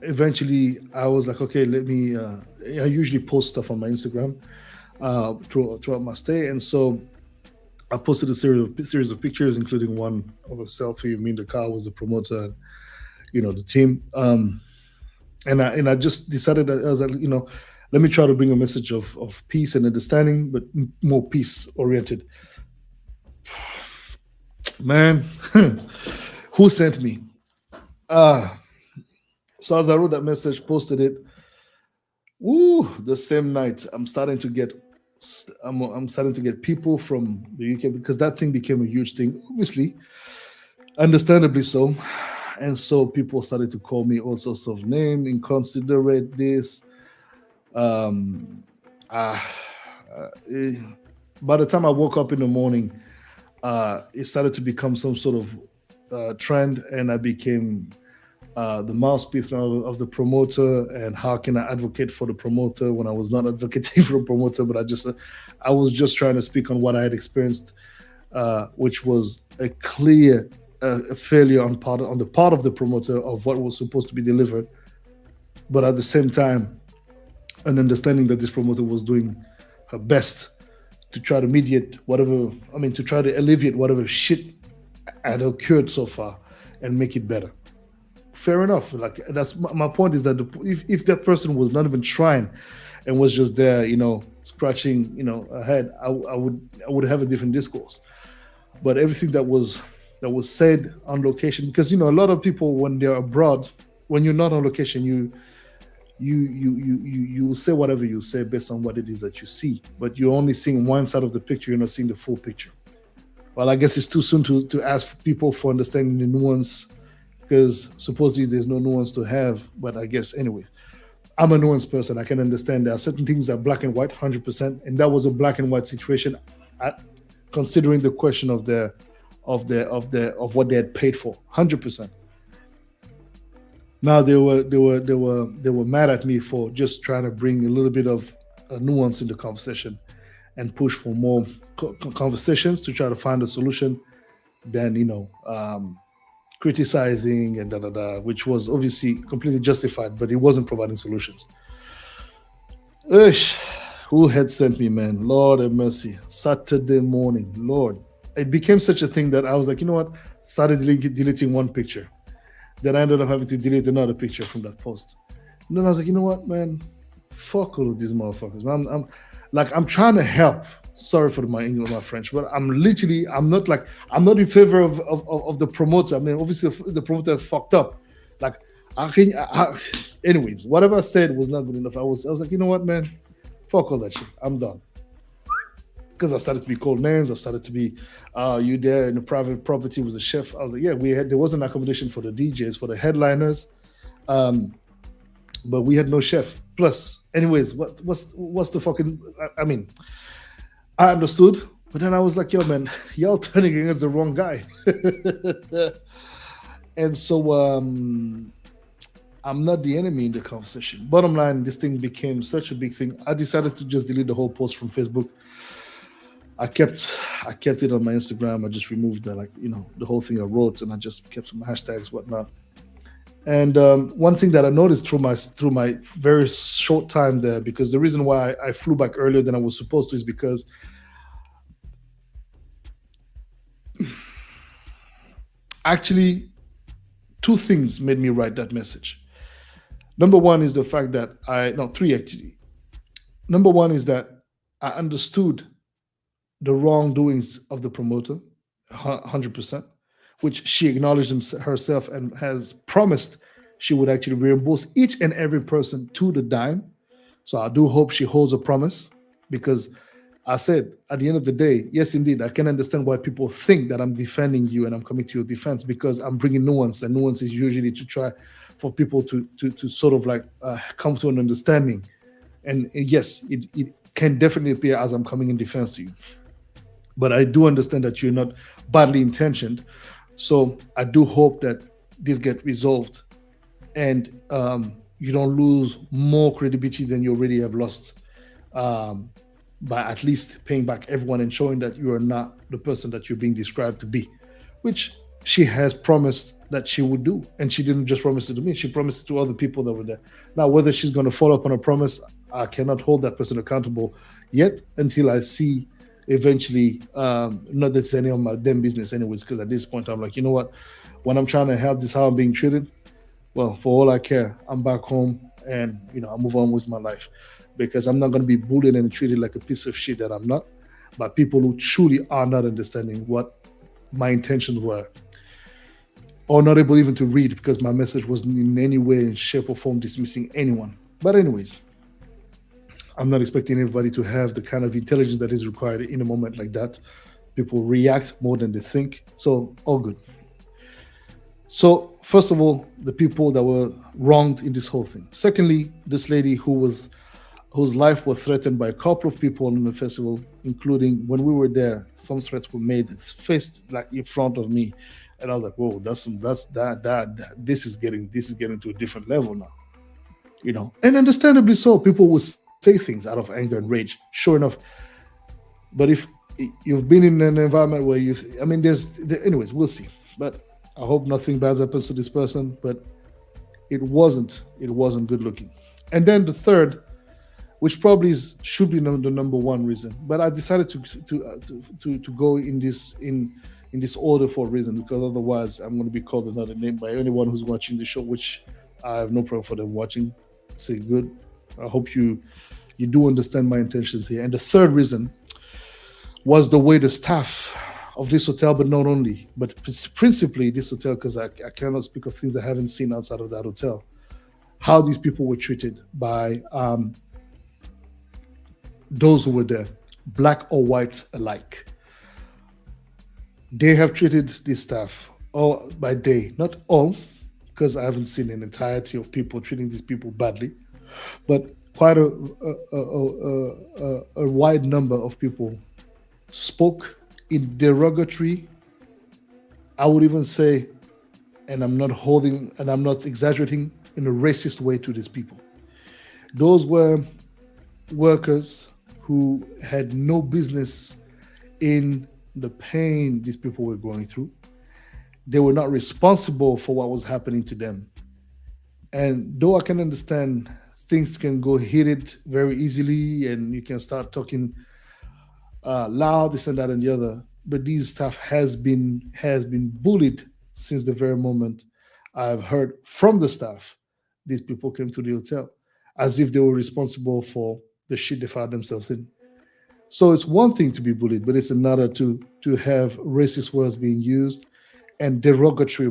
eventually I was like, okay, let me, I usually post stuff on my Instagram throughout my stay. And so I posted a series of pictures, including one of a selfie of me in the car with the promoter and, the team. And I just decided that I was like, let me try to bring a message of peace and understanding, but more peace oriented. Man, who sent me? So as I wrote that message, posted it, the same night I'm starting to get people from the UK, because that thing became a huge thing, obviously, understandably so. And so people started to call me all sorts of names, inconsiderate, this. By the time I woke up in the morning, it started to become some sort of trend, and I became the mouthpiece now of the promoter. And how can I advocate for the promoter when I was not advocating for a promoter, but I was just trying to speak on what I had experienced which was a clear failure on the part of the promoter of what was supposed to be delivered, but at the same time, an understanding that this promoter was doing her best to try to mediate whatever, to try to alleviate whatever shit had occurred so far and make it better. Fair enough. Like, that's my point, is that if that person was not even trying and was just there, scratching, ahead, I would have a different discourse. But everything that was said on location, because a lot of people, when they're abroad, when you're not on location, you say whatever you say based on what it is that you see, but you're only seeing one side of the picture. You're not seeing the full picture. Well, I guess it's too soon to ask people for understanding the nuance, because supposedly there's no nuance to have. But I guess, anyways, I'm a nuanced person. I can understand there are certain things that are black and white, 100%, and that was a black and white situation, considering the question of what they had paid for, 100%. Now they were mad at me for just trying to bring a little bit of nuance in the conversation and push for more conversations to try to find a solution than criticizing and which was obviously completely justified, but it wasn't providing solutions. Who had sent me, man? Lord have mercy. Saturday morning, Lord. It became such a thing that I was like, you know what? Started deleting one picture. Then I ended up having to delete another picture from that post. And then I was like, you know what, man? Fuck all of these motherfuckers. I'm trying to help. Sorry for my English, my French, but I'm not in favor of the promoter. I mean, obviously the promoter is fucked up. Like, anyways, whatever I said was not good enough. I was like, you know what, man? Fuck all that shit. I'm done. Because I started to be called names. I started to be, you there in the private property was a chef. I was like, yeah, there was an accommodation for the DJs, for the headliners, but we had no chef. Plus, anyways, what's the fucking? I understood, but then I was like, yo, man, y'all turning against the wrong guy. And so I'm not the enemy in the conversation. Bottom line, this thing became such a big thing. I decided to just delete the whole post from Facebook. I kept it on my Instagram. I just removed the whole thing I wrote, and I just kept some hashtags, whatnot. And one thing that I noticed through my very short time there, because the reason why I flew back earlier than I was supposed to is because actually two things made me write that message. Number one is the fact that three actually. Number one is that I understood the wrongdoings of the promoter, 100%, which she acknowledged herself and has promised she would actually reimburse each and every person to the dime. So I do hope she holds a promise, because I said, at the end of the day, yes, indeed, I can understand why people think that I'm defending you and I'm coming to your defense, because I'm bringing nuance, and nuance is usually to try for people to sort of come to an understanding. And yes, it can definitely appear as I'm coming in defense to you. But I do understand that you're not badly intentioned. So I do hope that this gets resolved and you don't lose more credibility than you already have lost by at least paying back everyone and showing that you are not the person that you're being described to be, which she has promised that she would do. And she didn't just promise it to me, she promised it to other people that were there. Now, whether she's going to follow up on a promise, I cannot hold that person accountable yet until I see eventually, not that it's any of my damn business anyways, because at this point I'm like, you know what, when I'm trying to help this, how I'm being treated, well, for all I care, I'm back home and I move on with my life, because I'm not going to be bullied and treated like a piece of shit that I'm not, by people who truly are not understanding what my intentions were, or not able even to read, because my message wasn't in any way, shape, or form dismissing anyone. But anyways, I'm not expecting everybody to have the kind of intelligence that is required in a moment like that. People react more than they think. So all good. So first of all, the people that were wronged in this whole thing. Secondly, this lady whose life was threatened by a couple of people in the festival, including when we were there, some threats were made, faced in front of me. And I was like, whoa, this is getting to a different level now. And understandably so, people would say things out of anger and rage, sure enough. But if you've been in an environment where I mean, anyways, we'll see. But I hope nothing bad happens to this person. But it wasn't good looking. And then the third, which probably should be the number one reason, but I decided to go in this order for a reason, because otherwise I'm going to be called another name by anyone who's watching the show, which I have no problem for them watching. Say good. I hope you do understand my intentions here. And the third reason was the way the staff of this hotel, but not only, but principally this hotel, because I cannot speak of things I haven't seen outside of that hotel, how these people were treated by those who were there, black or white alike. They have treated this staff all by day, not all, because I haven't seen an entirety of people treating these people badly, but quite a wide number of people spoke in derogatory, I would even say, and I'm not exaggerating, in a racist way to these people. Those were workers who had no business in the pain these people were going through. They were not responsible for what was happening to them. And though I can understand things can go heated very easily and you can start talking loud, this and that and the other, but these staff has been bullied since the very moment I've heard from the staff these people came to the hotel, as if they were responsible for the shit they found themselves in. So it's one thing to be bullied, but it's another to have racist words being used and derogatory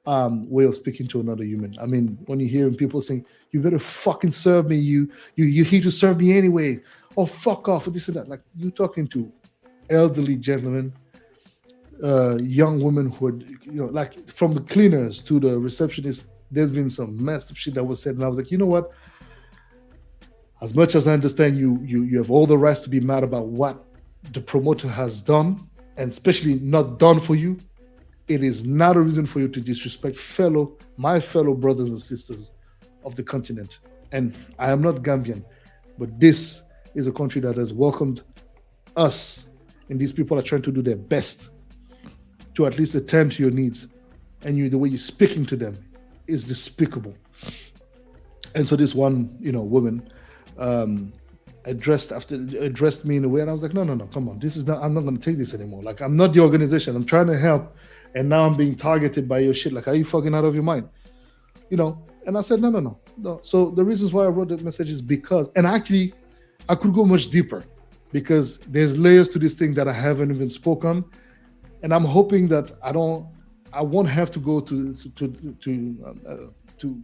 way of speaking to another human. I mean, when you hear people saying, "You better fucking serve me, you here to serve me anyway," or "fuck off," or this and that, like you talking to elderly gentlemen, young women who are, like from the cleaners to the receptionist. There's been some messed up shit that was said, and I was like, you know what? As much as I understand you have all the rights to be mad about what the promoter has done, and especially not done for you, it is not a reason for you to disrespect my fellow brothers and sisters of the continent. And I am not Gambian, but this is a country that has welcomed us, and these people are trying to do their best to at least attend to your needs. And the way you're speaking to them is despicable. And so this one, woman addressed me in a way, and I was like, no, come on, I'm not going to take this anymore. Like, I'm not the organization. I'm trying to help, and now I'm being targeted by your shit. Like, are you fucking out of your mind? And I said, no. So the reasons why I wrote that message is because, and actually, I could go much deeper, because there's layers to this thing that I haven't even spoken, and I'm hoping that I won't have to go to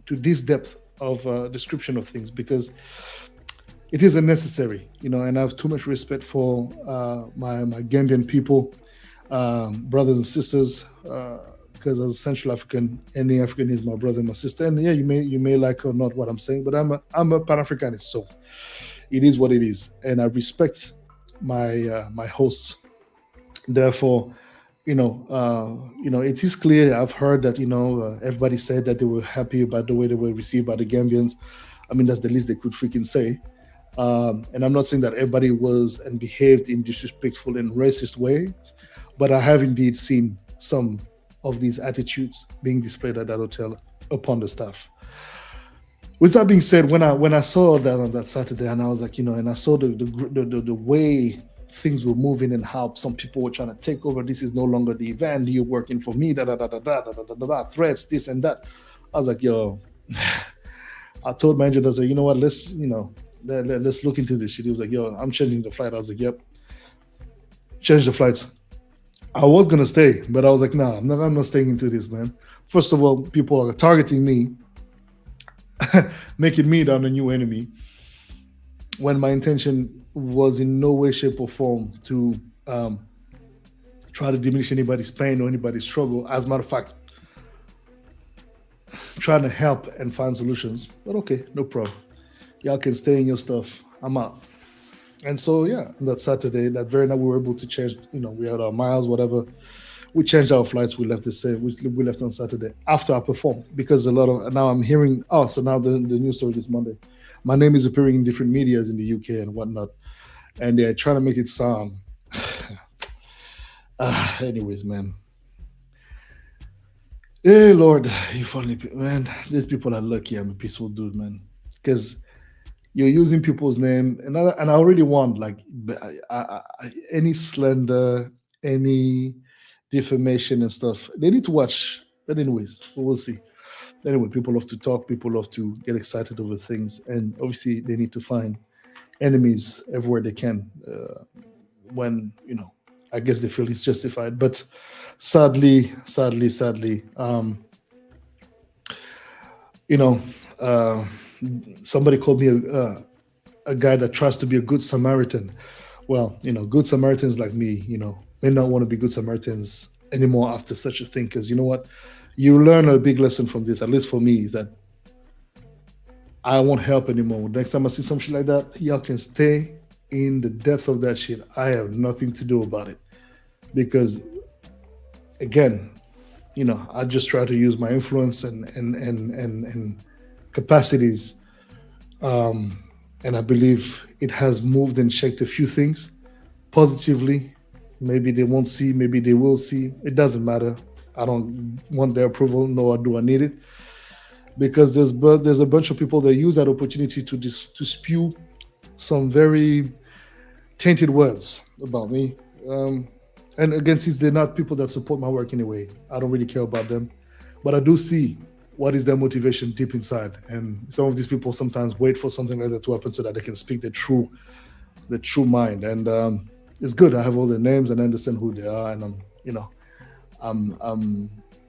this depth of description of things, because it is unnecessary, and I have too much respect for my Gambian people, brothers and sisters, because as a Central African, any African is my brother and my sister. And yeah, you may like or not what I'm saying, but I'm a Pan-Africanist, so it is what it is, and I respect my hosts. Therefore, it is clear. I've heard that everybody said that they were happy about the way they were received by the Gambians. I mean, that's the least they could freaking say. And I'm not saying that everybody was and behaved in disrespectful and racist ways, but I have indeed seen some of these attitudes being displayed at that hotel upon the staff. With that being said, when I saw that on that Saturday, and I was like, and I saw the way things were moving and how some people were trying to take over. This is no longer the event. You're working for me. Threats, this and that. I was like, yo. I told my agent, I said, you know what? Let's look into this shit. He was like, yo, I'm changing the flight. I was like, yep. Change the flights. I was gonna stay, but I was like, nah, I'm not staying into this, man. First of all, people are targeting me, making me down a new enemy, when my intention was in no way, shape, or form to try to diminish anybody's pain or anybody's struggle. As a matter of fact, trying to help and find solutions. But okay, no problem. Y'all can stay in your stuff. I'm out. And so, yeah, that Saturday, that very night, we were able to change, we had our miles, whatever. We changed our flights. We left we left on Saturday after I performed, because now I'm hearing, so now the news story this Monday. My name is appearing in different medias in the UK and whatnot. and they're trying to make it sound. Anyways, man. Hey Lord, you funny man. These people are lucky. I'm a peaceful dude, man. Because you're using people's name, and I already want like any slander, any defamation and stuff. They need to watch. But anyways, we'll see. Anyway, people love to talk. People love to get excited over things, and obviously they need to find enemies everywhere they can. When I guess they feel it's justified. But sadly, you know, uh, somebody called me a guy that tries to be a good Samaritan. Well, good Samaritans like me, may not want to be good Samaritans anymore after such a thing. Because you know what? You learn a big lesson from this, at least for me, is that I won't help anymore. Next time I see some shit like that, y'all can stay in the depths of that shit. I have nothing to do about it. Because again, I just try to use my influence and capacities, and I believe it has moved and shaped a few things positively. Maybe they won't see, maybe they will see. It doesn't matter. I don't want their approval, nor do I need it, because there's a bunch of people that use that opportunity to spew some very tainted words about me. And again, since they're not people that support my work anyway, I don't really care about them. But I do see what is their motivation deep inside. And some of these people sometimes wait for something like that to happen so that they can speak the true mind. And it's good. I have all their names and I understand who they are. And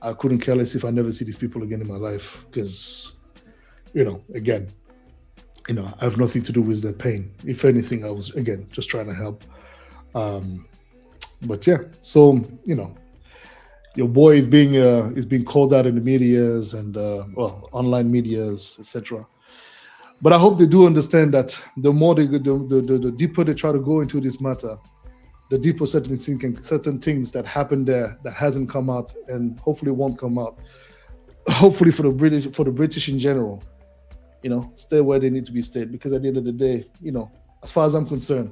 I couldn't care less if I never see these people again in my life, because, again, I have nothing to do with their pain. If anything, I was, again, just trying to help. But yeah, so your boy is being called out in the medias and online medias, etc. But I hope they do understand that the more they go, the deeper they try to go into this matter, the deeper certain things that happen there that hasn't come out and hopefully won't come out. Hopefully for the British in general, stay where they need to be stayed. Because at the end of the day, as far as I'm concerned,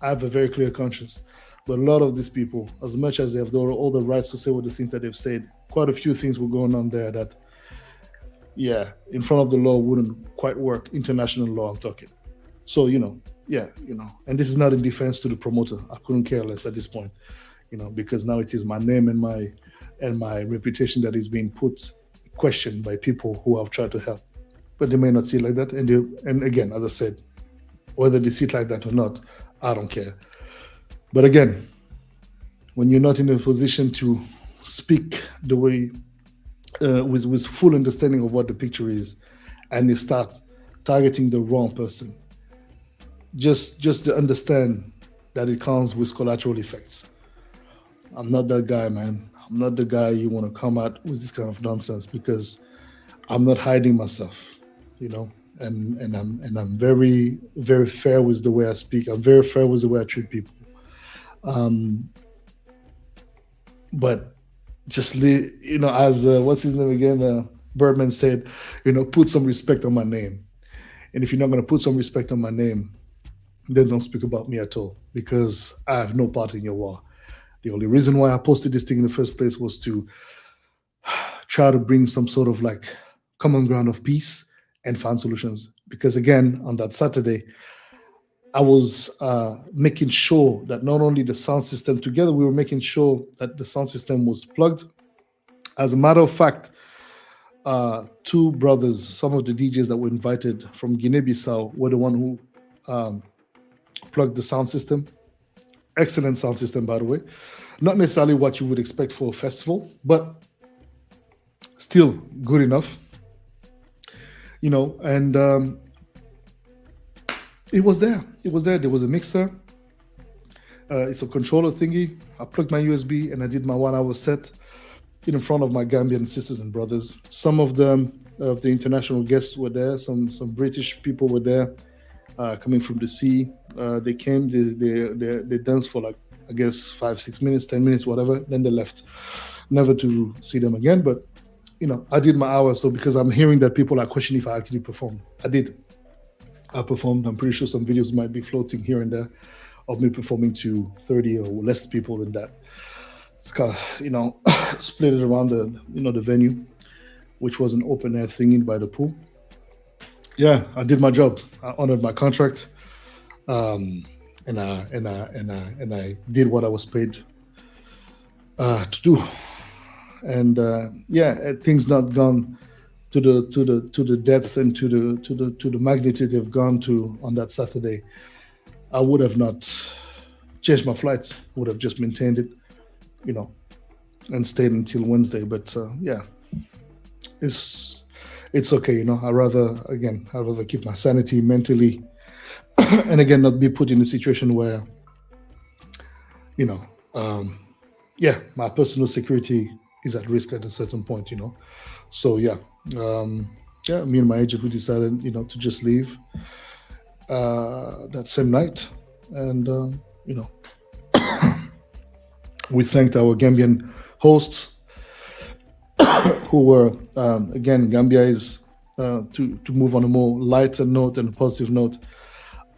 I have a very clear conscience. But a lot of these people, as much as they have all the rights to say what the things that they've said, quite a few things were going on there that, yeah, in front of the law wouldn't quite work. International law, I'm talking. So, and this is not in defense to the promoter. I couldn't care less at this point, because now it is my name and my reputation that is being put questioned by people who have tried to help. But they may not see it like that. And again, as I said, whether they see it like that or not, I don't care. But again, when you're not in a position to speak the way, with full understanding of what the picture is, and you start targeting the wrong person, just to understand that it comes with collateral effects. I'm not that guy, man. I'm not the guy you want to come at with this kind of nonsense, because I'm not hiding myself, and I'm very, very fair with the way I speak. I'm very fair with the way I treat people. But just as what's his name again? Birdman said, put some respect on my name. And if you're not going to put some respect on my name, then don't speak about me at all, because I have no part in your war. The only reason why I posted this thing in the first place was to try to bring some sort of like common ground of peace and find solutions. Because again, on that Saturday, I was making sure that not only the sound system, together we were making sure that the sound system was plugged. As a matter of fact, two brothers, some of the DJs that were invited from Guinea-Bissau, were the one who plugged the sound system. Excellent sound system, by the way. Not necessarily what you would expect for a festival, but still good enough. And it was there. There was a mixer. It's a controller thingy. I plugged my USB and I did my 1 hour set in front of my Gambian sisters and brothers. Some of the international guests were there. Some British people were there, coming from the sea. They came. They danced for like, I guess, 5-6 minutes, 10 minutes, whatever. Then they left, never to see them again. But I did my hour. So because I'm hearing that people are questioning if I actually performed, I did. I performed. I'm pretty sure some videos might be floating here and there of me performing to 30 or less people than that. It's kind of, split it around the venue, which was an open air thingy by the pool. Yeah, I did my job. I honored my contract, um, and I did what I was paid to do. And things not gone to the depth and to the magnitude they've gone to on that Saturday. I would have not changed my flights. Would have just maintained it, you know, and stayed until Wednesday. But it's it's okay. I'd rather keep my sanity mentally, and again, not be put in a situation where you know, um, my personal security is at risk at a certain point. So um, me and my agent we decided, to just leave that same night, and we thanked our Gambian hosts who were again Gambia is to move on a more lighter note and a positive note.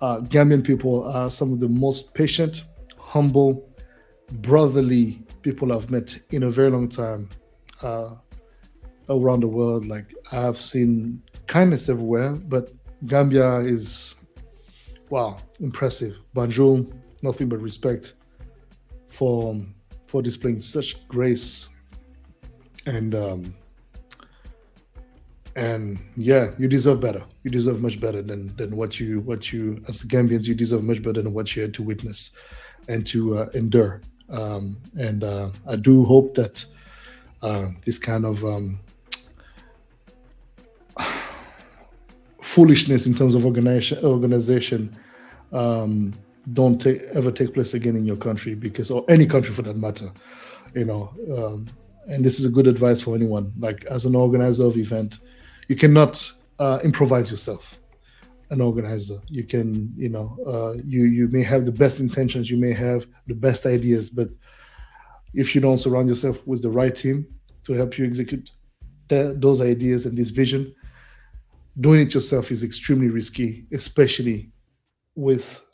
Gambian people are some of the most patient, humble, brotherly people I've met in a very long time uh, around the world. Like I've seen kindness everywhere, but Gambia is wow, impressive. Bonjour, nothing but respect for displaying such grace and yeah, you deserve better. You deserve much better than what you as Gambians. You deserve much better than what you had to witness and to endure. And I do hope that this kind of foolishness in terms of organization don't ever take place again in your country, because or any country for that matter. You know, and this is a good advice for anyone. Like as an organizer of event, you cannot improvise yourself. An organizer, you can, you may have the best intentions, you may have the best ideas, but if you don't surround yourself with the right team to help you execute those ideas and this vision, doing it yourself is extremely risky, especially with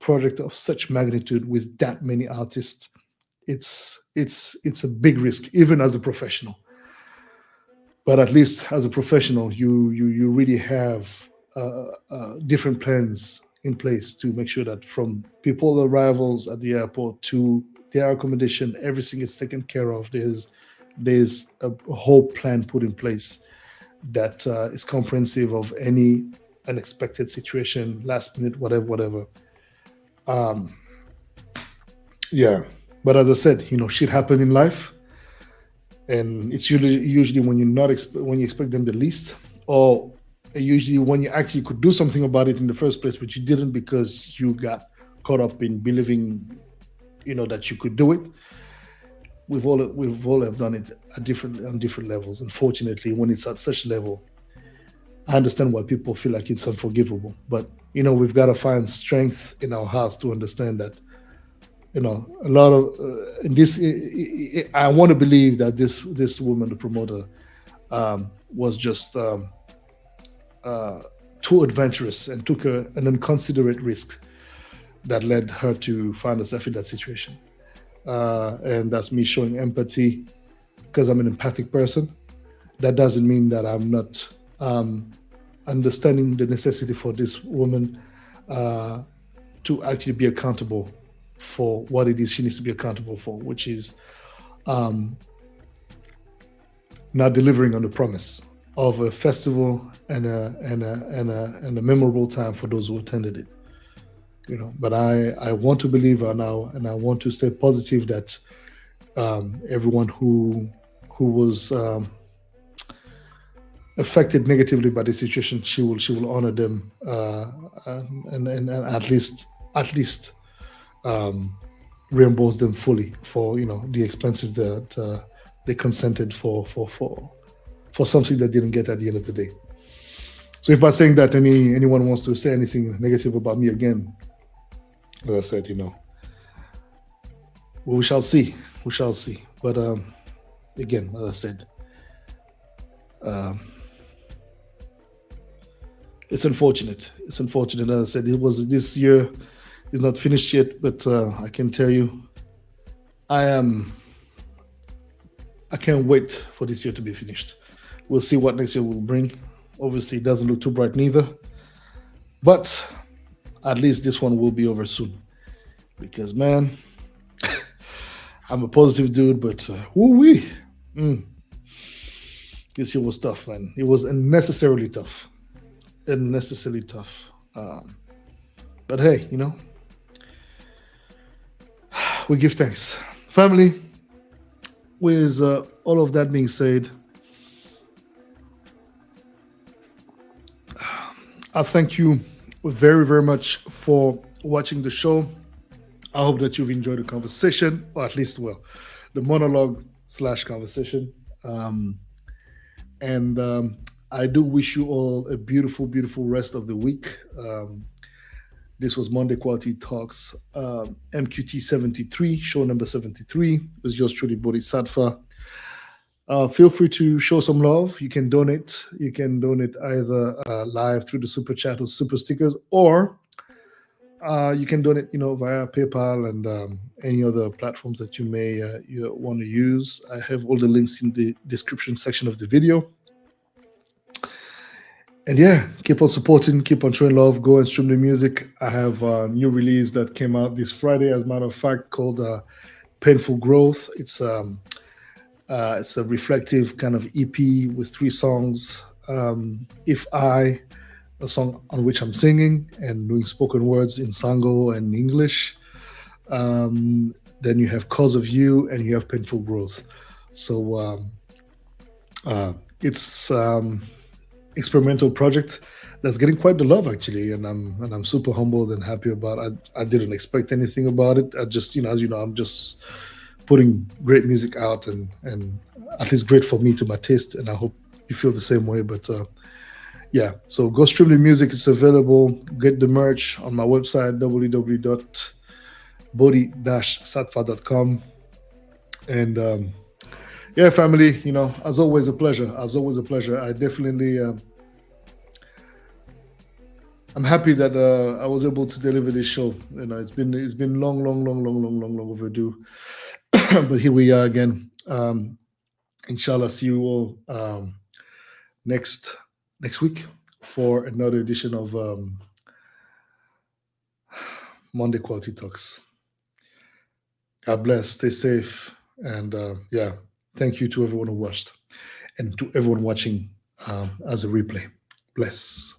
project of such magnitude with that many artists. It's a big risk, even as a professional. But at least as a professional, you really have different plans in place to make sure that from people arrivals at the airport to their accommodation, everything is taken care of. There's a whole plan put in place that is comprehensive of any unexpected situation, last minute, whatever. Um, yeah, but as I said, shit happened in life, and it's usually when when you expect them the least, or usually when you actually could do something about it in the first place, but you didn't because you got caught up in believing, that you could do it. We've all have done it on different levels. Unfortunately, when it's at such level, I understand why people feel like it's unforgivable. But we've got to find strength in our hearts to understand that a lot of in this. I want to believe that this woman, the promoter, was just too adventurous and took an inconsiderate risk that led her to find herself in that situation. And that's me showing empathy because I'm an empathic person. That doesn't mean that I'm not understanding the necessity for this woman to actually be accountable for what it is she needs to be accountable for, which is not delivering on the promise of a festival and a memorable time for those who attended it. But I want to believe her now, and I want to stay positive that everyone who was affected negatively by the situation, she will honor them and at least reimburse them fully for the expenses that they consented for something that didn't get at the end of the day. So if by saying that anyone wants to say anything negative about me again, as I said, we shall see. We shall see. But again, as I said, it's unfortunate. It's unfortunate. As I said, it was this year. It's not finished yet, but I can tell you, I am. I can't wait for this year to be finished. We'll see what next year will bring. Obviously, it doesn't look too bright neither, but at least this one will be over soon. Because man, I'm a positive dude, but woo wee, mm, this year was tough, man. It was unnecessarily tough, unnecessarily tough. But hey, we give thanks, family. With all of that being said, I thank you very, very much for watching the show. I hope that you've enjoyed the conversation, or at least, well, the monologue slash conversation. Um, and I do wish you all a beautiful, beautiful rest of the week. This was Monday Quality Talks, MQT 73, show number 73. It was yours truly, Boddhi Satva. Feel free to show some love. You can donate. You can donate either live through the super chat or super stickers, or you can donate, via PayPal and any other platforms that you may want to use. I have all the links in the description section of the video. And yeah, keep on supporting, keep on showing love. Go and stream the music. I have a new release that came out this Friday, as a matter of fact, called Painful Growth. It's a reflective kind of EP with 3 songs. If I, a song on which I'm singing and doing spoken words in Sango and English. Then you have Cause of You and you have Painful Growth. So it's experimental project that's getting quite the love actually, and I'm super humbled and happy about it. I didn't expect anything about it. I just, as you know, I'm just putting great music out and at least great for me to my taste, and I hope you feel the same way. But yeah, so go stream the music. It's available. Get the merch on my website, www.boddhi-satva.com. And yeah, family, as always a pleasure. I definitely I'm happy that I was able to deliver this show. It's been long overdue. But here we are again. Inshallah, see you all next week for another edition of Monday Quality Talks. God bless, stay safe, and yeah, thank you to everyone who watched and to everyone watching as a replay. Bless.